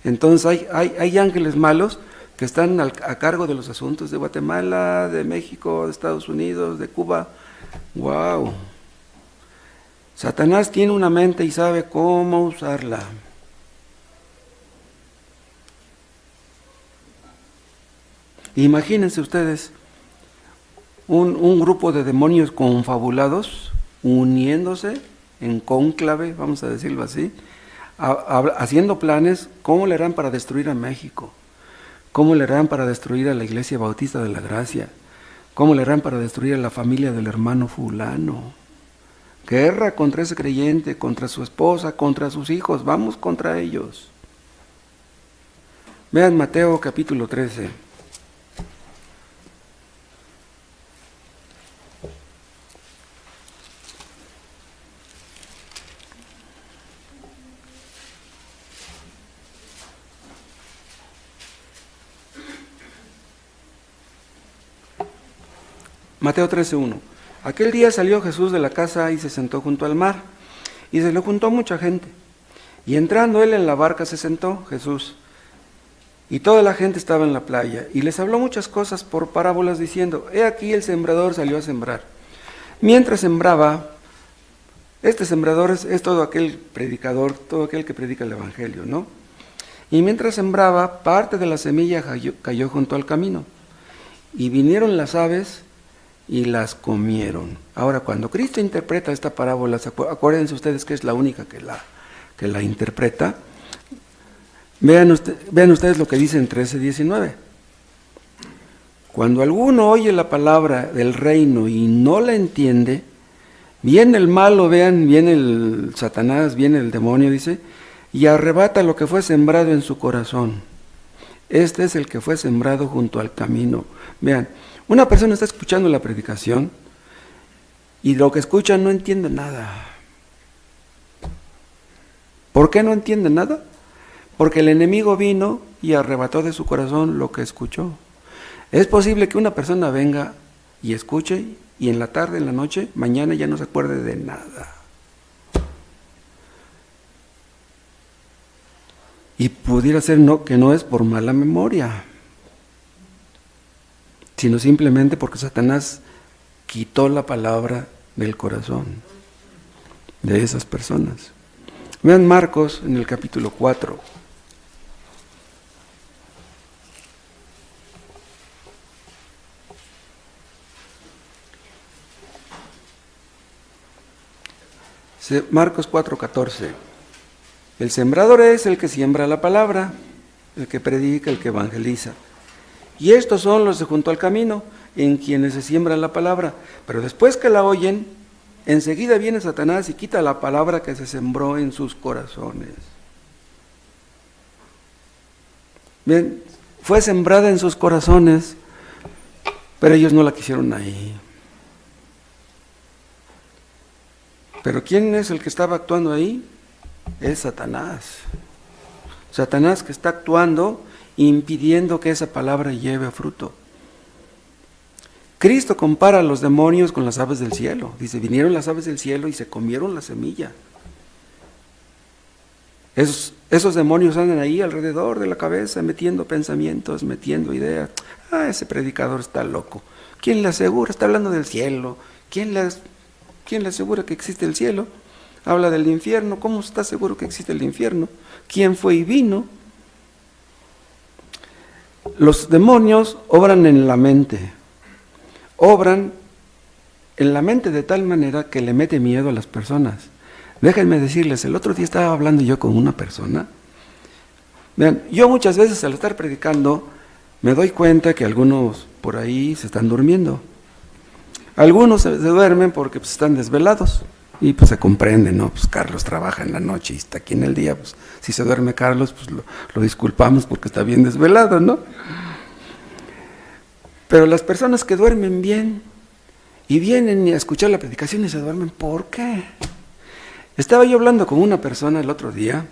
Entonces hay ángeles malos que están a cargo de los asuntos de Guatemala, de México, de Estados Unidos, de Cuba. ¡Wow! Satanás tiene una mente y sabe cómo usarla. Imagínense ustedes un grupo de demonios confabulados uniéndose en cónclave, vamos a decirlo así, haciendo planes. ¿Cómo le harán para destruir a México? ¿Cómo le harán para destruir a la Iglesia Bautista de la Gracia? ¿Cómo le harán para destruir a la familia del hermano fulano? Guerra contra ese creyente, contra su esposa, contra sus hijos. Vamos contra ellos. Vean Mateo capítulo 13. Mateo 13:1. Aquel día salió Jesús de la casa y se sentó junto al mar, y se le juntó mucha gente. Y entrando él en la barca se sentó, Jesús, y toda la gente estaba en la playa, y les habló muchas cosas por parábolas diciendo: he aquí el sembrador salió a sembrar. Mientras sembraba, este sembrador es todo aquel predicador, todo aquel que predica el evangelio, ¿no? Y mientras sembraba, parte de la semilla cayó junto al camino, y vinieron las aves y las comieron. Ahora, cuando Cristo interpreta esta parábola, acuérdense ustedes que es la única que la interpreta. Vean ustedes lo que dice en 13:19. Cuando alguno oye la palabra del reino y no la entiende, viene el malo, viene el Satanás, viene el demonio, dice, y arrebata lo que fue sembrado en su corazón. Este es el que fue sembrado junto al camino. Vean, una persona está escuchando la predicación y lo que escucha no entiende nada. ¿Por qué no entiende nada? Porque el enemigo vino y arrebató de su corazón lo que escuchó. Es posible que una persona venga y escuche y en la tarde, en la noche, mañana ya no se acuerde de nada. Y pudiera ser que no es por mala memoria, sino simplemente porque Satanás quitó la palabra del corazón de esas personas. Vean Marcos en el capítulo 4. Marcos 4:14. El sembrador es el que siembra la palabra, el que predica, el que evangeliza. Y estos son los de junto al camino, en quienes se siembra la palabra. Pero después que la oyen, enseguida viene Satanás y quita la palabra que se sembró en sus corazones. Bien, fue sembrada en sus corazones, pero ellos no la quisieron ahí. Pero ¿quién es el que estaba actuando ahí? Es Satanás. Satanás que está actuando, impidiendo que esa palabra lleve fruto. Cristo compara a los demonios con las aves del cielo. Dice, vinieron las aves del cielo y se comieron la semilla. Esos demonios andan ahí alrededor de la cabeza, metiendo pensamientos, metiendo ideas. Ese predicador está loco. ¿Quién le asegura? Está hablando del cielo. ¿Quién le asegura que existe el cielo? Habla del infierno. ¿Cómo está seguro que existe el infierno? ¿Quién fue y vino? Los demonios obran en la mente. Obran en la mente de tal manera que le mete miedo a las personas. Déjenme decirles, el otro día estaba hablando yo con una persona. Vean, yo muchas veces al estar predicando me doy cuenta que algunos por ahí se están durmiendo. Algunos se duermen porque pues, están desvelados. Y pues se comprende, ¿no? Pues Carlos trabaja en la noche y está aquí en el día. Pues si se duerme Carlos, pues lo disculpamos porque está bien desvelado, ¿no? Pero las personas que duermen bien y vienen a escuchar la predicación y se duermen, ¿por qué? Estaba yo hablando con una persona el otro día,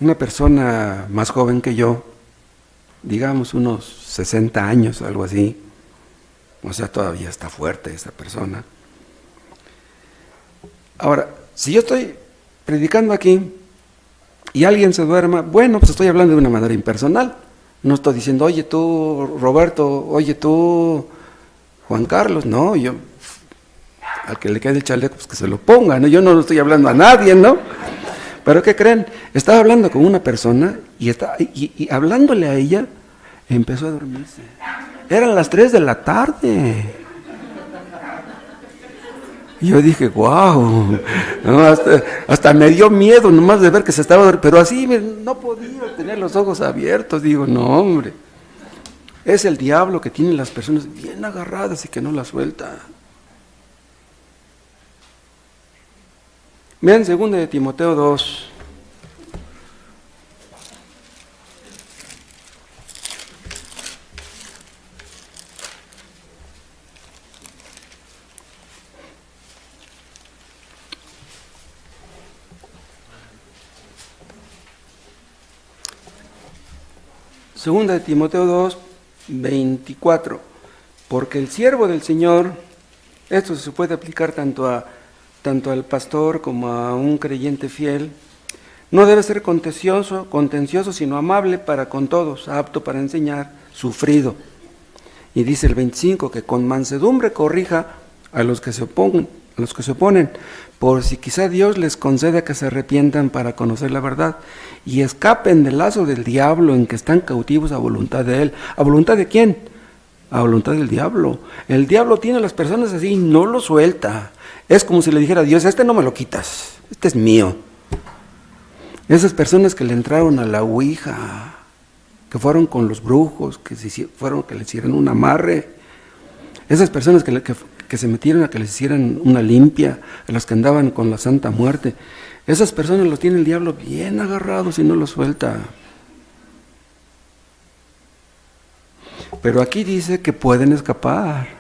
una persona más joven que yo, digamos unos 60 años, algo así. O sea, todavía está fuerte esa persona. Ahora, si yo estoy predicando aquí y alguien se duerma, bueno, pues estoy hablando de una manera impersonal. No estoy diciendo, oye tú, Roberto, oye tú, Juan Carlos. No, yo, al que le quede el chaleco, pues que se lo ponga, ¿no? Yo no estoy hablando a nadie, ¿no? Pero ¿qué creen? Estaba hablando con una persona y hablándole a ella, empezó a dormirse. Eran las 3 de la tarde. Y yo dije, wow, no, hasta me dio miedo nomás de ver que se estaba dormiendo, pero así no podía tener los ojos abiertos. Digo, no, hombre, es el diablo que tiene las personas bien agarradas y que no las suelta. Vean 2 de Timoteo 2. Segunda de Timoteo 2, 24. Porque el siervo del Señor, esto se puede aplicar tanto al pastor como a un creyente fiel, no debe ser contencioso, sino amable para con todos, apto para enseñar, sufrido. Y dice el 25, que con mansedumbre corrija a los que se oponen, por si quizá Dios les conceda que se arrepientan para conocer la verdad y escapen del lazo del diablo en que están cautivos a voluntad de él. ¿A voluntad de quién? A voluntad del diablo. El diablo tiene a las personas así y no lo suelta. Es como si le dijera a Dios, este no me lo quitas, este es mío. Esas personas que le entraron a la ouija, que fueron con los brujos, que le hicieron un amarre, esas personas que se metieron a que les hicieran una limpia, a los que andaban con la Santa Muerte, esas personas los tiene el diablo bien agarrados y no los suelta. Pero aquí dice que pueden escapar.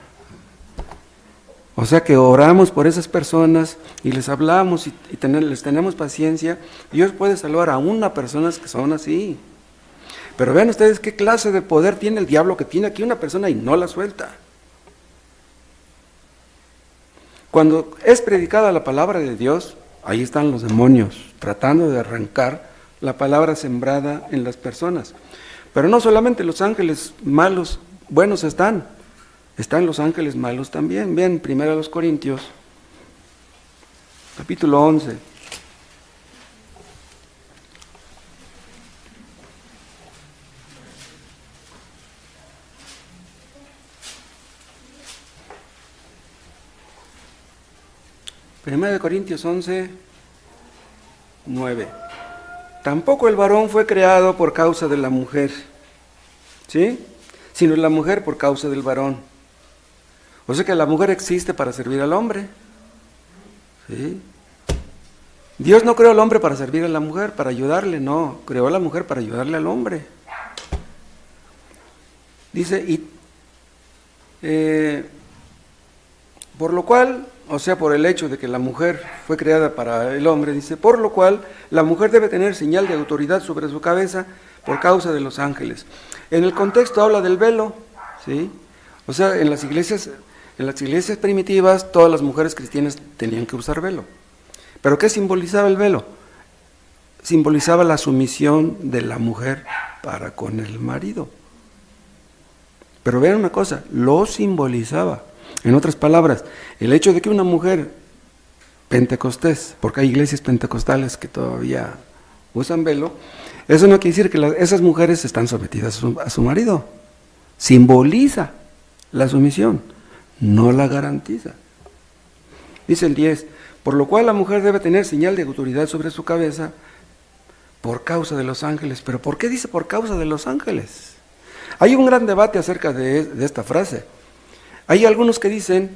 O sea que oramos por esas personas y les hablamos y les tenemos paciencia. Dios puede salvar a una personas que son así. Pero vean ustedes qué clase de poder tiene el diablo, que tiene aquí una persona y no la suelta. Cuando es predicada la palabra de Dios, ahí están los demonios tratando de arrancar la palabra sembrada en las personas. Pero no solamente los ángeles malos, buenos están los ángeles malos también. Vean 1 Corintios, capítulo 11. Primera de Corintios 11, 9. Tampoco el varón fue creado por causa de la mujer, ¿sí? Sino la mujer por causa del varón. O sea que la mujer existe para servir al hombre, ¿sí? Dios no creó al hombre para servir a la mujer, para ayudarle, no. Creó a la mujer para ayudarle al hombre. Dice, por lo cual, o sea, por el hecho de que la mujer fue creada para el hombre, dice, por lo cual la mujer debe tener señal de autoridad sobre su cabeza por causa de los ángeles. En el contexto habla del velo, ¿sí? O sea, en las iglesias primitivas, todas las mujeres cristianas tenían que usar velo. ¿Pero qué simbolizaba el velo? Simbolizaba la sumisión de la mujer para con el marido. Pero vean una cosa, lo simbolizaba. En otras palabras, el hecho de que una mujer pentecostés, porque hay iglesias pentecostales que todavía usan velo, eso no quiere decir que esas mujeres están sometidas a su marido. Simboliza la sumisión, no la garantiza. Dice el 10, por lo cual la mujer debe tener señal de autoridad sobre su cabeza por causa de los ángeles. ¿Pero por qué dice por causa de los ángeles? Hay un gran debate acerca de esta frase. Hay algunos que dicen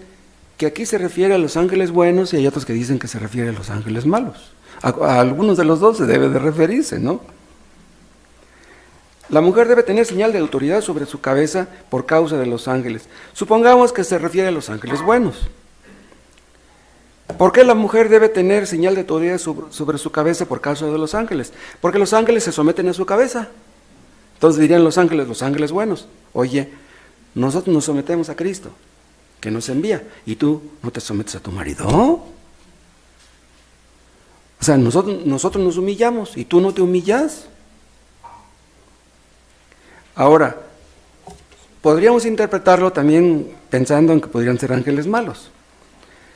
que aquí se refiere a los ángeles buenos y hay otros que dicen que se refiere a los ángeles malos. A algunos de los dos se debe de referirse, ¿no? La mujer debe tener señal de autoridad sobre su cabeza por causa de los ángeles. Supongamos que se refiere a los ángeles buenos. ¿Por qué la mujer debe tener señal de autoridad sobre su cabeza por causa de los ángeles? Porque los ángeles se someten a su cabeza. Entonces dirían los ángeles buenos, oye, nosotros nos sometemos a Cristo. que nos envía. ¿Y tú no te sometes a tu marido? O sea, nosotros nos humillamos y tú no te humillas. Ahora, podríamos interpretarlo también pensando en que podrían ser ángeles malos.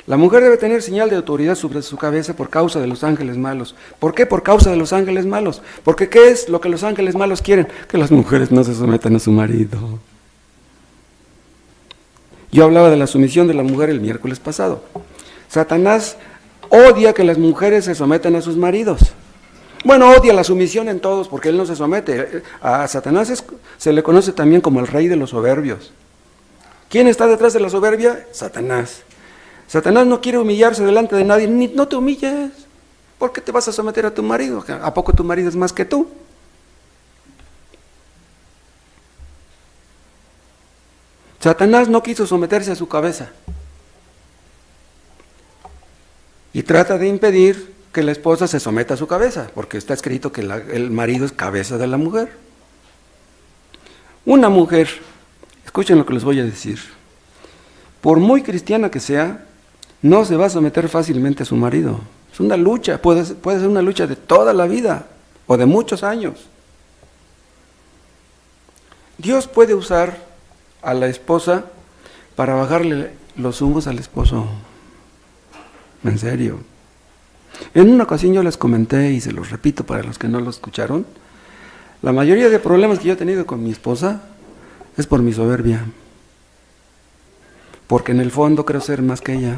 La mujer debe tener señal de autoridad sobre su cabeza por causa de los ángeles malos. ¿Por qué? Por causa de los ángeles malos. Porque ¿qué es lo que los ángeles malos quieren? Que las mujeres no se sometan a su marido. Yo hablaba de la sumisión de la mujer el miércoles pasado. Satanás odia que las mujeres se sometan a sus maridos. Bueno, odia la sumisión en todos porque él no se somete. A Satanás se le conoce también como el rey de los soberbios. ¿Quién está detrás de la soberbia? Satanás. Satanás no quiere humillarse delante de nadie. No te humilles. ¿Por qué te vas a someter a tu marido? ¿A poco tu marido es más que tú? Satanás no quiso someterse a su cabeza. Y trata de impedir que la esposa se someta a su cabeza, porque está escrito que el marido es cabeza de la mujer. Una mujer, escuchen lo que les voy a decir, por muy cristiana que sea, no se va a someter fácilmente a su marido. Es una lucha, puede ser una lucha de toda la vida o de muchos años. Dios puede usar a la esposa para bajarle los humos al esposo. En serio. En una ocasión yo les comenté y se los repito para los que no lo escucharon, la mayoría de problemas que yo he tenido con mi esposa es por mi soberbia. Porque en el fondo creo ser más que ella.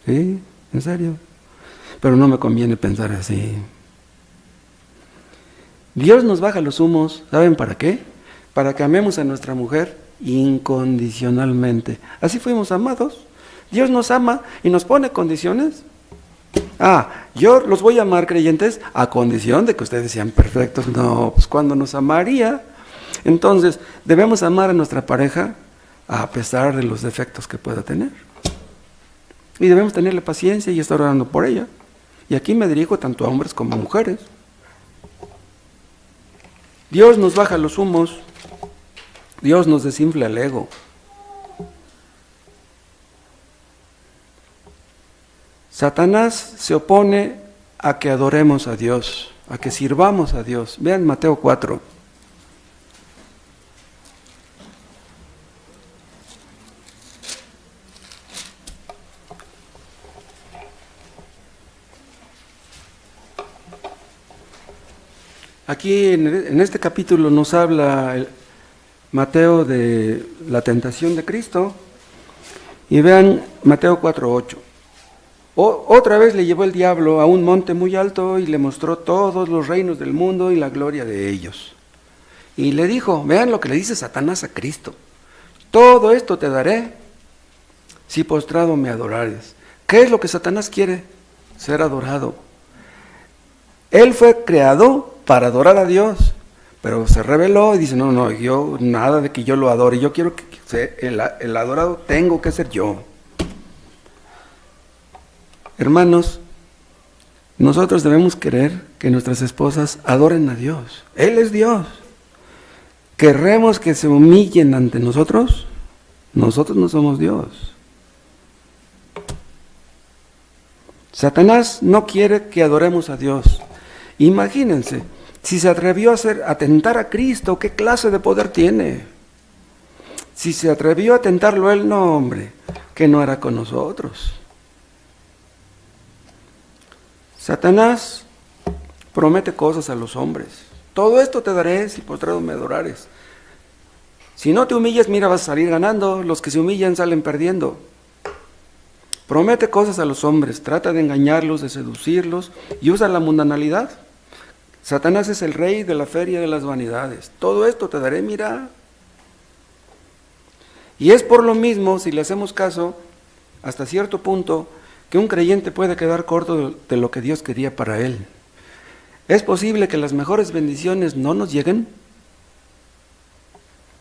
Sí, en serio. Pero no me conviene pensar así. Dios nos baja los humos, ¿saben para qué? Para que amemos a nuestra mujer incondicionalmente. Así fuimos amados. Dios nos ama y nos pone condiciones. Yo los voy a amar, creyentes, a condición de que ustedes sean perfectos. No, pues cuando nos amaría. Entonces, debemos amar a nuestra pareja a pesar de los defectos que pueda tener. Y debemos tenerle paciencia y estar orando por ella. Y aquí me dirijo tanto a hombres como a mujeres. Dios nos baja los humos. Dios nos desinfla el ego. Satanás se opone a que adoremos a Dios, a que sirvamos a Dios. Vean Mateo 4. Aquí en este capítulo nos habla Mateo de la tentación de Cristo. Y vean Mateo 4:8. Otra vez le llevó el diablo a un monte muy alto y le mostró todos los reinos del mundo y la gloria de ellos. Y le dijo, vean lo que le dice Satanás a Cristo, todo esto te daré si postrado me adorares. ¿Qué es lo que Satanás quiere? Ser adorado. Él fue creado para adorar a Dios, pero se rebeló y dice, no, yo nada de que yo lo adore, yo quiero que el adorado tengo que ser yo. Hermanos, nosotros debemos querer que nuestras esposas adoren a Dios. Él es Dios. ¿Queremos que se humillen ante nosotros? Nosotros no somos Dios. Satanás no quiere que adoremos a Dios. Imagínense, si se atrevió a tentar a Cristo, ¿qué clase de poder tiene? Si se atrevió a tentarlo él, no, hombre, que no hará con nosotros. Satanás promete cosas a los hombres. Todo esto te daré si postrado me adorares. Si no te humillas, mira, vas a salir ganando. Los que se humillan salen perdiendo. Promete cosas a los hombres, trata de engañarlos, de seducirlos y usa la mundanalidad. Satanás es el rey de la feria de las vanidades. Todo esto te daré, mira. Y es por lo mismo, si le hacemos caso, hasta cierto punto, que un creyente puede quedar corto de lo que Dios quería para él. ¿Es posible que las mejores bendiciones no nos lleguen?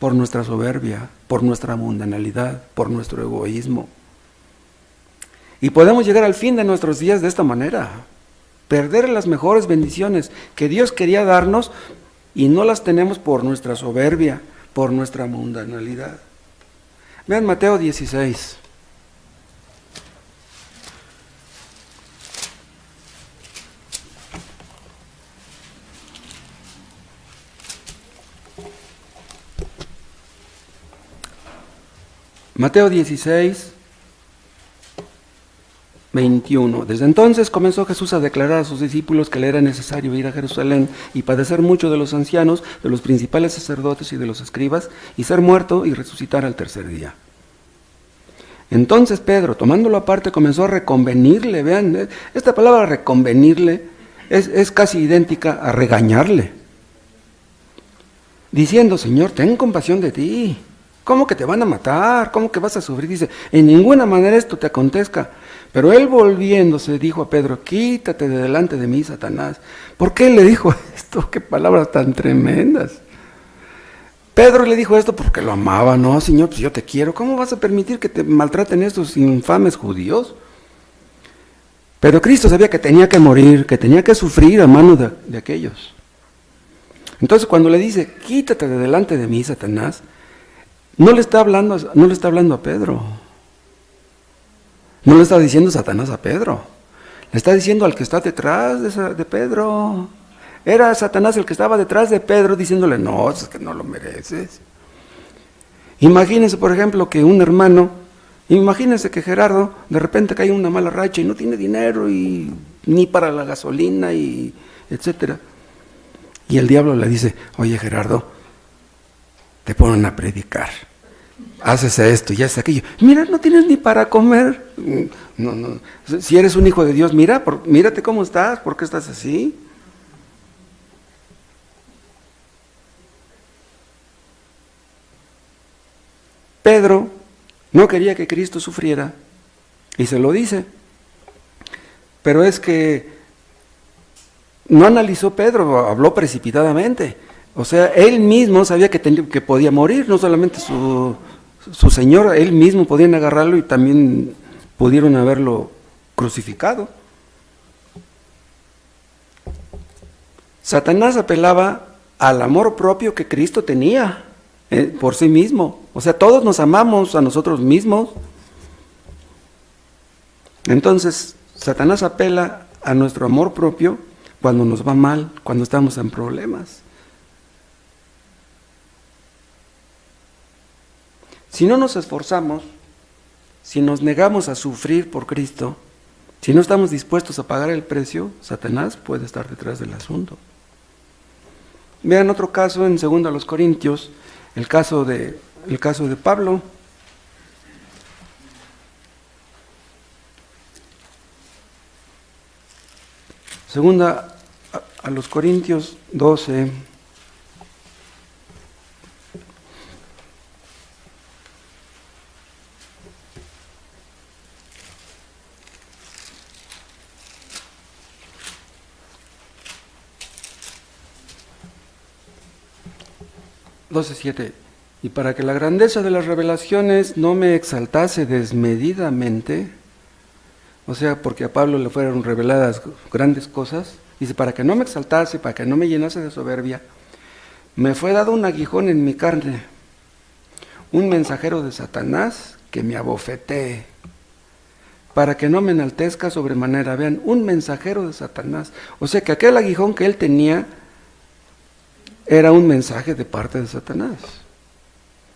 Por nuestra soberbia, por nuestra mundanalidad, por nuestro egoísmo. Y podemos llegar al fin de nuestros días de esta manera, perder las mejores bendiciones que Dios quería darnos y no las tenemos por nuestra soberbia, por nuestra mundanalidad. Vean Mateo 16. Mateo 16, 21. Desde entonces comenzó Jesús a declarar a sus discípulos que le era necesario ir a Jerusalén y padecer mucho de los ancianos, de los principales sacerdotes y de los escribas, y ser muerto y resucitar al tercer día. Entonces Pedro, tomándolo aparte, comenzó a reconvenirle. Vean, esta palabra reconvenirle es casi idéntica a regañarle, diciendo: Señor, ten compasión de ti. ¿Cómo que te van a matar? ¿Cómo que vas a sufrir? Dice: en ninguna manera esto te acontezca. Pero él, volviéndose, dijo a Pedro: quítate de delante de mí, Satanás. ¿Por qué le dijo esto? Qué palabras tan tremendas. Pedro le dijo esto porque lo amaba. No, Señor, pues yo te quiero. ¿Cómo vas a permitir que te maltraten estos infames judíos? Pero Cristo sabía que tenía que morir, que tenía que sufrir a manos de aquellos. Entonces, cuando le dice: quítate de delante de mí, Satanás, no le está hablando a Pedro. No le está diciendo Satanás a Pedro. Le está diciendo al que está detrás de Pedro. Era Satanás el que estaba detrás de Pedro diciéndole: no, es que no lo mereces. Imagínense, por ejemplo, que un hermano, imagínense que Gerardo de repente cae en una mala racha y no tiene dinero y ni para la gasolina y etcétera. Y el diablo le dice: oye, Gerardo, te ponen a predicar, haces esto y haces aquello, mira, no tienes ni para comer. No. Si eres un hijo de Dios, mírate cómo estás, ¿por qué estás así? Pedro no quería que Cristo sufriera y se lo dice, pero es que no analizó Pedro, habló precipitadamente. O sea, él mismo sabía que podía morir, no solamente su Señor, él mismo podían agarrarlo y también pudieron haberlo crucificado. Satanás apelaba al amor propio que Cristo tenía por sí mismo. O sea, todos nos amamos a nosotros mismos. Entonces, Satanás apela a nuestro amor propio cuando nos va mal, cuando estamos en problemas. Si no nos esforzamos, si nos negamos a sufrir por Cristo, si no estamos dispuestos a pagar el precio, Satanás puede estar detrás del asunto. Vean otro caso en 2 Corintios, el caso de Pablo. Segunda a los Corintios 12. Y para que la grandeza de las revelaciones no me exaltase desmedidamente, o sea, porque a Pablo le fueron reveladas grandes cosas, dice: para que no me exaltase, para que no me llenase de soberbia, me fue dado un aguijón en mi carne, un mensajero de Satanás que me abofetee, para que no me enaltezca sobremanera. Vean, un mensajero de Satanás. O sea que aquel aguijón que él tenía era un mensaje de parte de Satanás.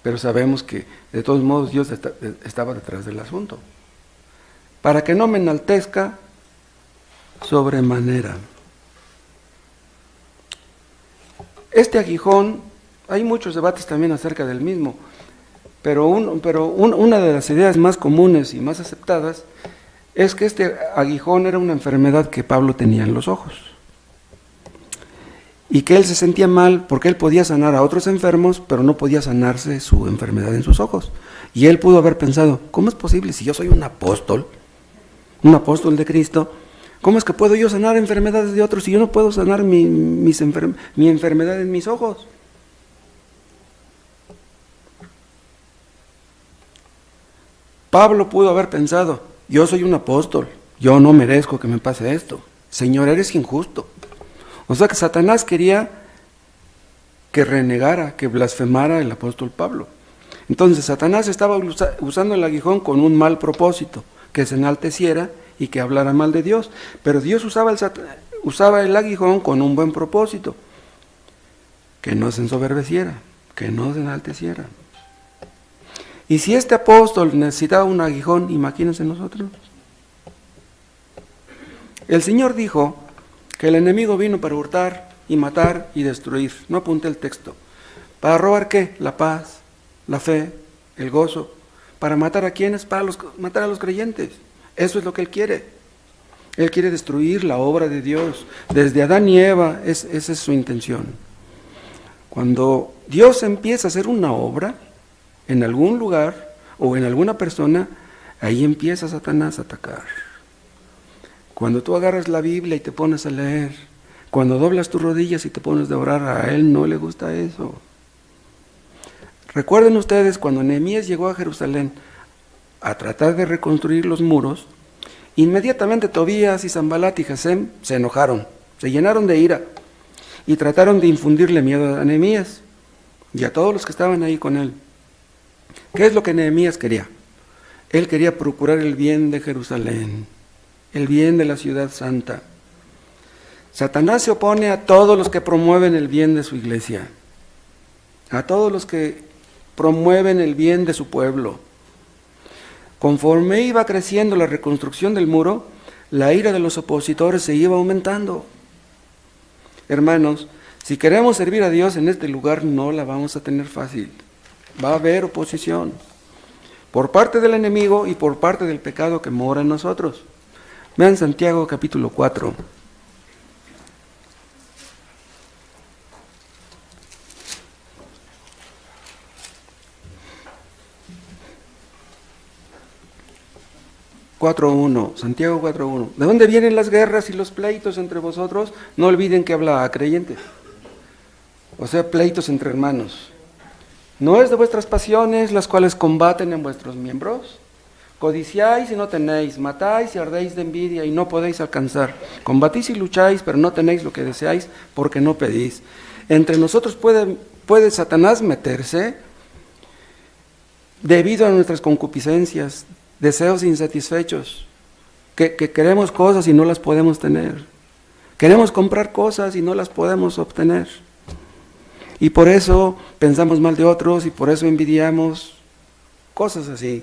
Pero sabemos que de todos modos Dios estaba detrás del asunto. Para que no me enaltezca sobremanera. Este aguijón, hay muchos debates también acerca del mismo, pero una de las ideas más comunes y más aceptadas es que este aguijón era una enfermedad que Pablo tenía en los ojos. Y que él se sentía mal porque él podía sanar a otros enfermos, pero no podía sanarse su enfermedad en sus ojos. Y él pudo haber pensado: ¿cómo es posible si yo soy un apóstol de Cristo? ¿Cómo es que puedo yo sanar enfermedades de otros si yo no puedo sanar mi enfermedad en mis ojos? Pablo pudo haber pensado: yo soy un apóstol, yo no merezco que me pase esto. Señor, eres injusto. O sea que Satanás quería que renegara, que blasfemara el apóstol Pablo. Entonces Satanás estaba usando el aguijón con un mal propósito, que se enalteciera y que hablara mal de Dios. Pero Dios usaba el aguijón con un buen propósito, que no se ensoberbeciera, que no se enalteciera. Y si este apóstol necesitaba un aguijón, imagínense nosotros. El Señor dijo que el enemigo vino para hurtar y matar y destruir. No apunté el texto. ¿Para robar qué? La paz, la fe, el gozo. ¿Para matar a quiénes? Para matar a los creyentes. Eso es lo que Él quiere. Él quiere destruir la obra de Dios. Desde Adán y Eva, esa es su intención. Cuando Dios empieza a hacer una obra en algún lugar o en alguna persona, ahí empieza Satanás a atacar. Cuando tú agarras la Biblia y te pones a leer, cuando doblas tus rodillas y te pones a orar, a Él no le gusta eso. Recuerden ustedes cuando Nehemías llegó a Jerusalén a tratar de reconstruir los muros, inmediatamente Tobías y Sanbalat y Gesem se enojaron, se llenaron de ira y trataron de infundirle miedo a Nehemías y a todos los que estaban ahí con él. ¿Qué es lo que Nehemías quería? Él quería procurar el bien de Jerusalén, el bien de la ciudad santa. Satanás se opone a todos los que promueven el bien de su iglesia, a todos los que promueven el bien de su pueblo. Conforme iba creciendo la reconstrucción del muro, la ira de los opositores se iba aumentando. Hermanos, si queremos servir a Dios en este lugar, no la vamos a tener fácil. Va a haber oposición por parte del enemigo y por parte del pecado que mora en nosotros. Vean Santiago capítulo 4. Santiago 4:1. ¿De dónde vienen las guerras y los pleitos entre vosotros? No olviden que habla a creyentes. O sea, pleitos entre hermanos. ¿No es de vuestras pasiones las cuales combaten en vuestros miembros? Codiciáis y no tenéis, matáis y ardéis de envidia y no podéis alcanzar. Combatís y lucháis, pero no tenéis lo que deseáis porque no pedís. Entre nosotros puede Satanás meterse debido a nuestras concupiscencias, deseos insatisfechos, que queremos cosas y no las podemos tener. Queremos comprar cosas y no las podemos obtener. Y por eso pensamos mal de otros y por eso envidiamos, cosas así.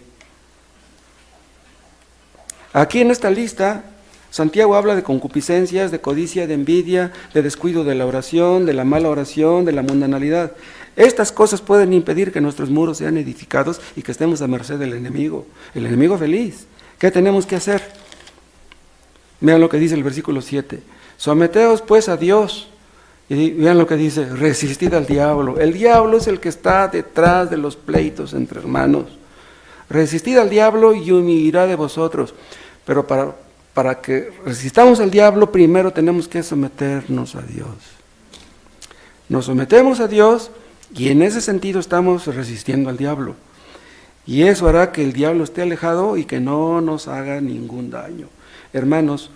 Aquí en esta lista, Santiago habla de concupiscencias, de codicia, de envidia, de descuido de la oración, de la mala oración, de la mundanalidad. Estas cosas pueden impedir que nuestros muros sean edificados y que estemos a merced del enemigo, el enemigo feliz. ¿Qué tenemos que hacer? Vean lo que dice el versículo 7. Someteos pues a Dios. Y vean lo que dice, resistid al diablo. El diablo es el que está detrás de los pleitos entre hermanos. Resistid al diablo y huirá de vosotros. Pero para que resistamos al diablo, primero tenemos que someternos a Dios. Nos sometemos a Dios y en ese sentido estamos resistiendo al diablo. Y eso hará que el diablo esté alejado y que no nos haga ningún daño. Hermanos,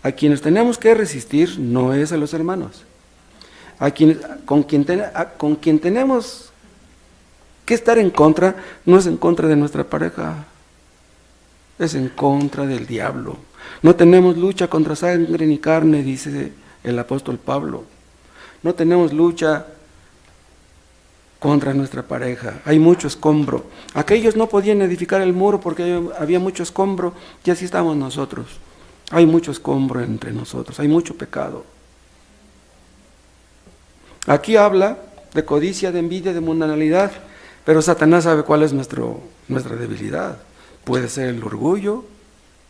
a quienes tenemos que resistir no es a los hermanos. Con quien tenemos que estar en contra, no es en contra de nuestra pareja, es en contra del diablo. No tenemos lucha contra sangre ni carne, dice el apóstol Pablo. No tenemos lucha contra nuestra pareja. Hay mucho escombro. Aquellos no podían edificar el muro porque había mucho escombro, y así estamos nosotros. Hay mucho escombro entre nosotros, hay mucho pecado. Aquí habla de codicia, de envidia, de mundanalidad, pero Satanás sabe cuál es nuestra debilidad. Puede ser el orgullo,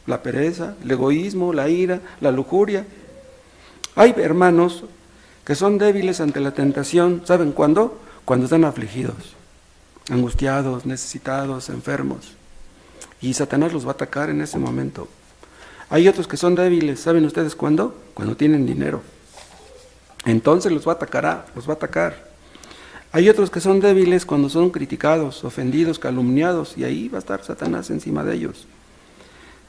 la pereza, el egoísmo, la ira, la lujuria. Hay hermanos que son débiles ante la tentación, ¿saben cuándo? Cuando están afligidos, angustiados, necesitados, enfermos. Y Satanás los va a atacar en ese momento. Hay otros que son débiles, ¿saben ustedes cuándo? Cuando tienen dinero. Entonces los va a atacar. Hay otros que son débiles cuando son criticados, ofendidos, calumniados, y ahí va a estar Satanás encima de ellos.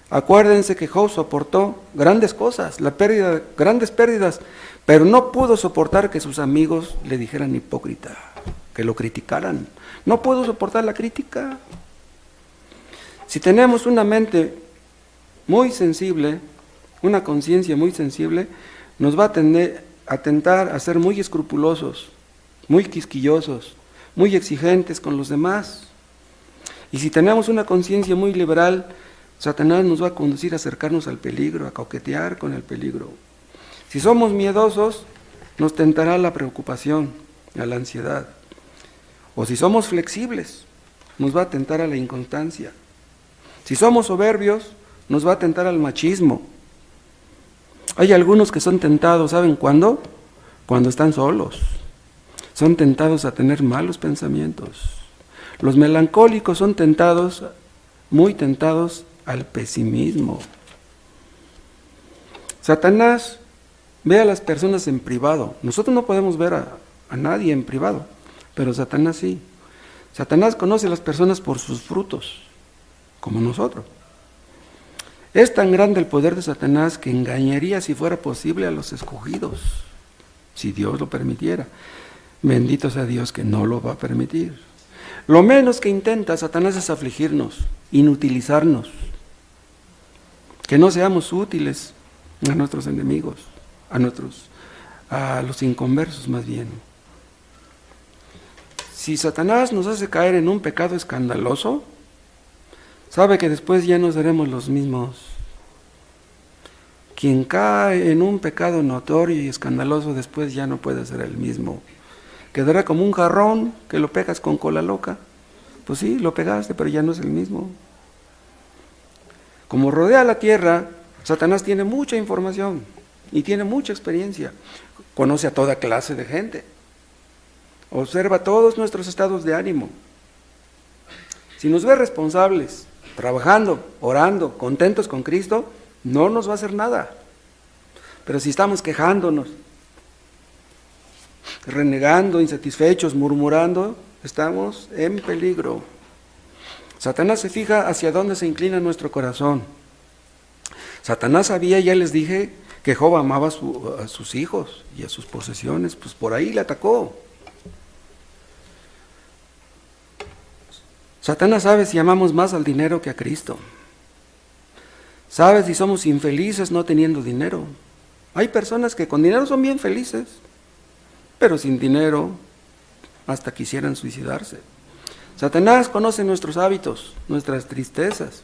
Acuérdense que Job soportó grandes cosas, grandes pérdidas, pero no pudo soportar que sus amigos le dijeran hipócrita, que lo criticaran. No puedo soportar la crítica. Si tenemos una mente muy sensible, una conciencia muy sensible, nos va a tentar a ser muy escrupulosos, muy quisquillosos, muy exigentes con los demás. Y si tenemos una conciencia muy liberal, Satanás nos va a conducir a acercarnos al peligro, a coquetear con el peligro. Si somos miedosos, nos tentará la preocupación, a la ansiedad. O si somos flexibles, nos va a tentar a la inconstancia. Si somos soberbios, nos va a tentar al machismo. Hay algunos que son tentados, ¿saben cuándo? Cuando están solos. Son tentados a tener malos pensamientos. Los melancólicos son tentados, muy tentados al pesimismo. Satanás ve a las personas en privado. Nosotros no podemos ver a nadie en privado, pero Satanás sí. Satanás conoce a las personas por sus frutos, como nosotros. Es tan grande el poder de Satanás que engañaría, si fuera posible, a los escogidos, si Dios lo permitiera. Bendito sea Dios que no lo va a permitir. Lo menos que intenta Satanás es afligirnos, inutilizarnos, que no seamos útiles a nuestros enemigos, a los inconversos más bien. Si Satanás nos hace caer en un pecado escandaloso, sabe que después ya no seremos los mismos. Quien cae en un pecado notorio y escandaloso, después ya no puede ser el mismo. Quedará como un jarrón que lo pegas con cola loca. Pues sí, lo pegaste, pero ya no es el mismo. Como rodea la tierra, Satanás tiene mucha información y tiene mucha experiencia. Conoce a toda clase de gente. Observa todos nuestros estados de ánimo. Si nos ve responsables, trabajando, orando, contentos con Cristo, no nos va a hacer nada. Pero si estamos quejándonos, renegando, insatisfechos, murmurando, estamos en peligro. Satanás se fija hacia dónde se inclina nuestro corazón. Satanás sabía, ya les dije, que Job amaba a sus hijos y a sus posesiones, pues por ahí le atacó. Satanás sabe si amamos más al dinero que a Cristo. Sabe si somos infelices no teniendo dinero. Hay personas que con dinero son bien felices, pero sin dinero hasta quisieran suicidarse. Satanás conoce nuestros hábitos, nuestras tristezas.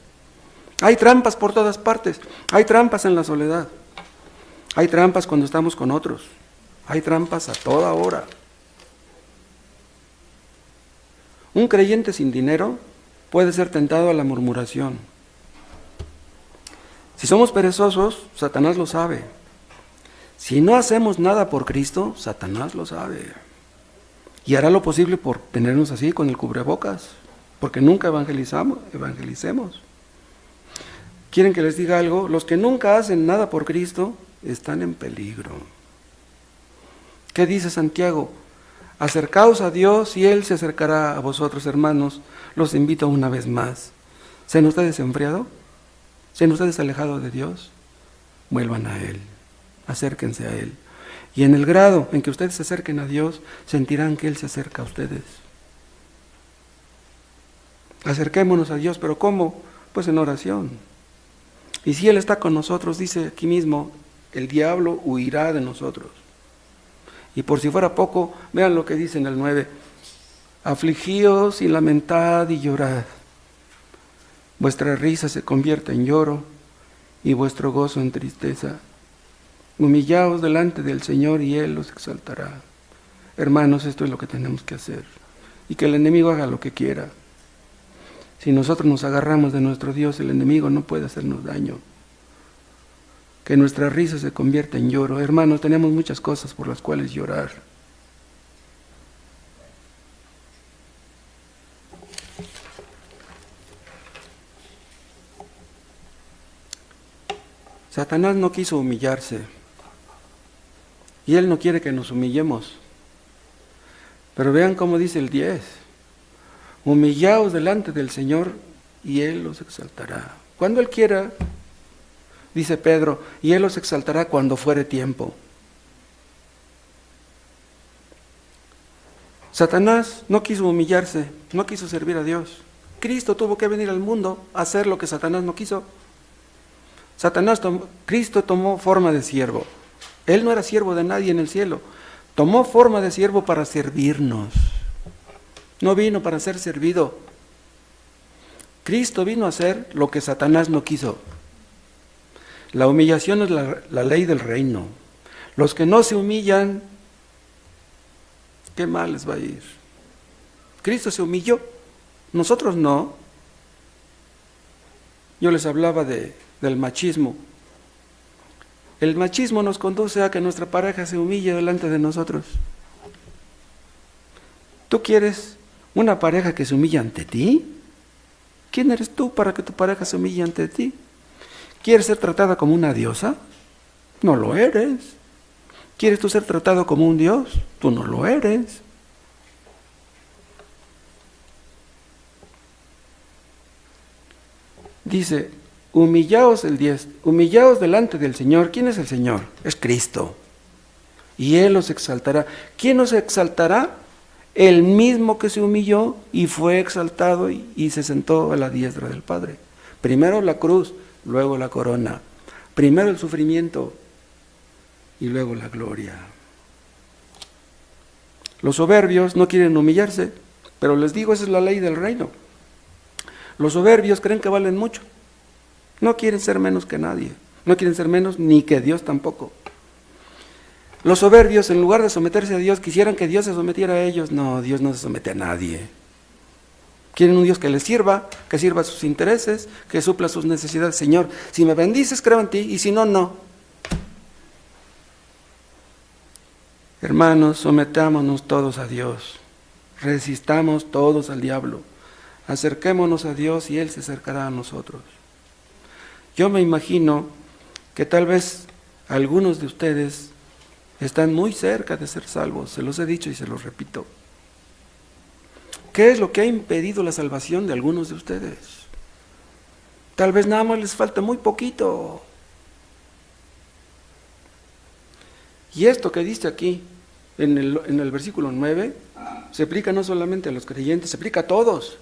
Hay trampas por todas partes. Hay trampas en la soledad. Hay trampas cuando estamos con otros. Hay trampas a toda hora. Un creyente sin dinero puede ser tentado a la murmuración. Si somos perezosos, Satanás lo sabe. Si no hacemos nada por Cristo, Satanás lo sabe. Y hará lo posible por tenernos así con el cubrebocas, porque nunca evangelicemos. ¿Quieren que les diga algo? Los que nunca hacen nada por Cristo están en peligro. ¿Qué dice Santiago? Acercaos a Dios y Él se acercará a vosotros, hermanos. Los invito una vez más. ¿Se han ustedes enfriado? ¿Se han ustedes alejado de Dios? Vuelvan a Él, acérquense a Él. Y en el grado en que ustedes se acerquen a Dios, sentirán que Él se acerca a ustedes. Acerquémonos a Dios, ¿pero cómo? Pues en oración. Y si Él está con nosotros, dice aquí mismo, el diablo huirá de nosotros. Y por si fuera poco, vean lo que dice en el 9. Afligíos y lamentad y llorad. Vuestra risa se convierte en lloro y vuestro gozo en tristeza. Humillaos delante del Señor y Él los exaltará. Hermanos, esto es lo que tenemos que hacer. Y que el enemigo haga lo que quiera. Si nosotros nos agarramos de nuestro Dios, el enemigo no puede hacernos daño. Que nuestra risa se convierta en lloro. Hermanos, tenemos muchas cosas por las cuales llorar. Satanás no quiso humillarse. Y Él no quiere que nos humillemos. Pero vean cómo dice el 10. Humillaos delante del Señor y Él los exaltará. Cuando Él quiera, dice Pedro, y Él los exaltará cuando fuere tiempo. Satanás no quiso humillarse, no quiso servir a Dios. Cristo tuvo que venir al mundo a hacer lo que Satanás no quiso. Cristo tomó forma de siervo. Él no era siervo de nadie en el cielo. Tomó forma de siervo para servirnos. No vino para ser servido. Cristo vino a hacer lo que Satanás no quiso. La humillación es la ley del reino. Los que no se humillan, qué mal les va a ir. Cristo se humilló, nosotros no. Yo les hablaba del machismo. El machismo nos conduce a que nuestra pareja se humille delante de nosotros. ¿Tú quieres una pareja que se humille ante ti? ¿Quién eres tú para que tu pareja se humille ante ti? ¿Quieres ser tratada como una diosa? No lo eres. ¿Quieres tú ser tratado como un dios? Tú no lo eres. Dice, humillaos delante del Señor. ¿Quién es el Señor? Es Cristo. Y Él os exaltará. ¿Quién os exaltará? El mismo que se humilló y fue exaltado y se sentó a la diestra del Padre. Primero la cruz, luego la corona. Primero el sufrimiento y luego la gloria. Los soberbios no quieren humillarse, pero les digo, esa es la ley del reino. Los soberbios creen que valen mucho. No quieren ser menos que nadie. No quieren ser menos ni que Dios tampoco. Los soberbios, en lugar de someterse a Dios, quisieran que Dios se sometiera a ellos. No, Dios no se somete a nadie. Quieren un Dios que les sirva, que sirva a sus intereses, que supla sus necesidades. Señor, si me bendices, creo en ti, y si no, no. Hermanos, sometámonos todos a Dios. Resistamos todos al diablo. Acerquémonos a Dios y Él se acercará a nosotros. Yo me imagino que tal vez algunos de ustedes están muy cerca de ser salvos. Se los he dicho y se los repito. ¿Qué es lo que ha impedido la salvación de algunos de ustedes? Tal vez nada más les falta muy poquito. Y esto que dice aquí, en el versículo 9, se aplica no solamente a los creyentes, se aplica a todos.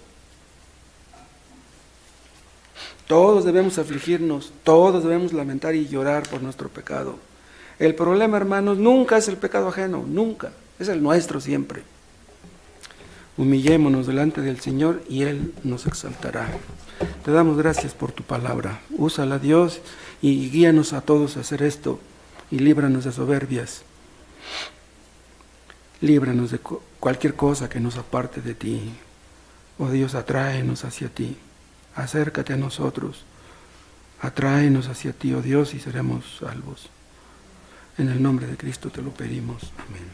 Todos debemos afligirnos, todos debemos lamentar y llorar por nuestro pecado. El problema, hermanos, nunca es el pecado ajeno, nunca, es el nuestro siempre. Humillémonos delante del Señor y Él nos exaltará. Te damos gracias por tu palabra. Úsala, Dios, y guíanos a todos a hacer esto y líbranos de soberbias. Líbranos de cualquier cosa que nos aparte de ti. Oh Dios, atráenos hacia ti. Acércate a nosotros. Atráenos hacia ti, oh Dios, y seremos salvos. En el nombre de Cristo te lo pedimos. Amén.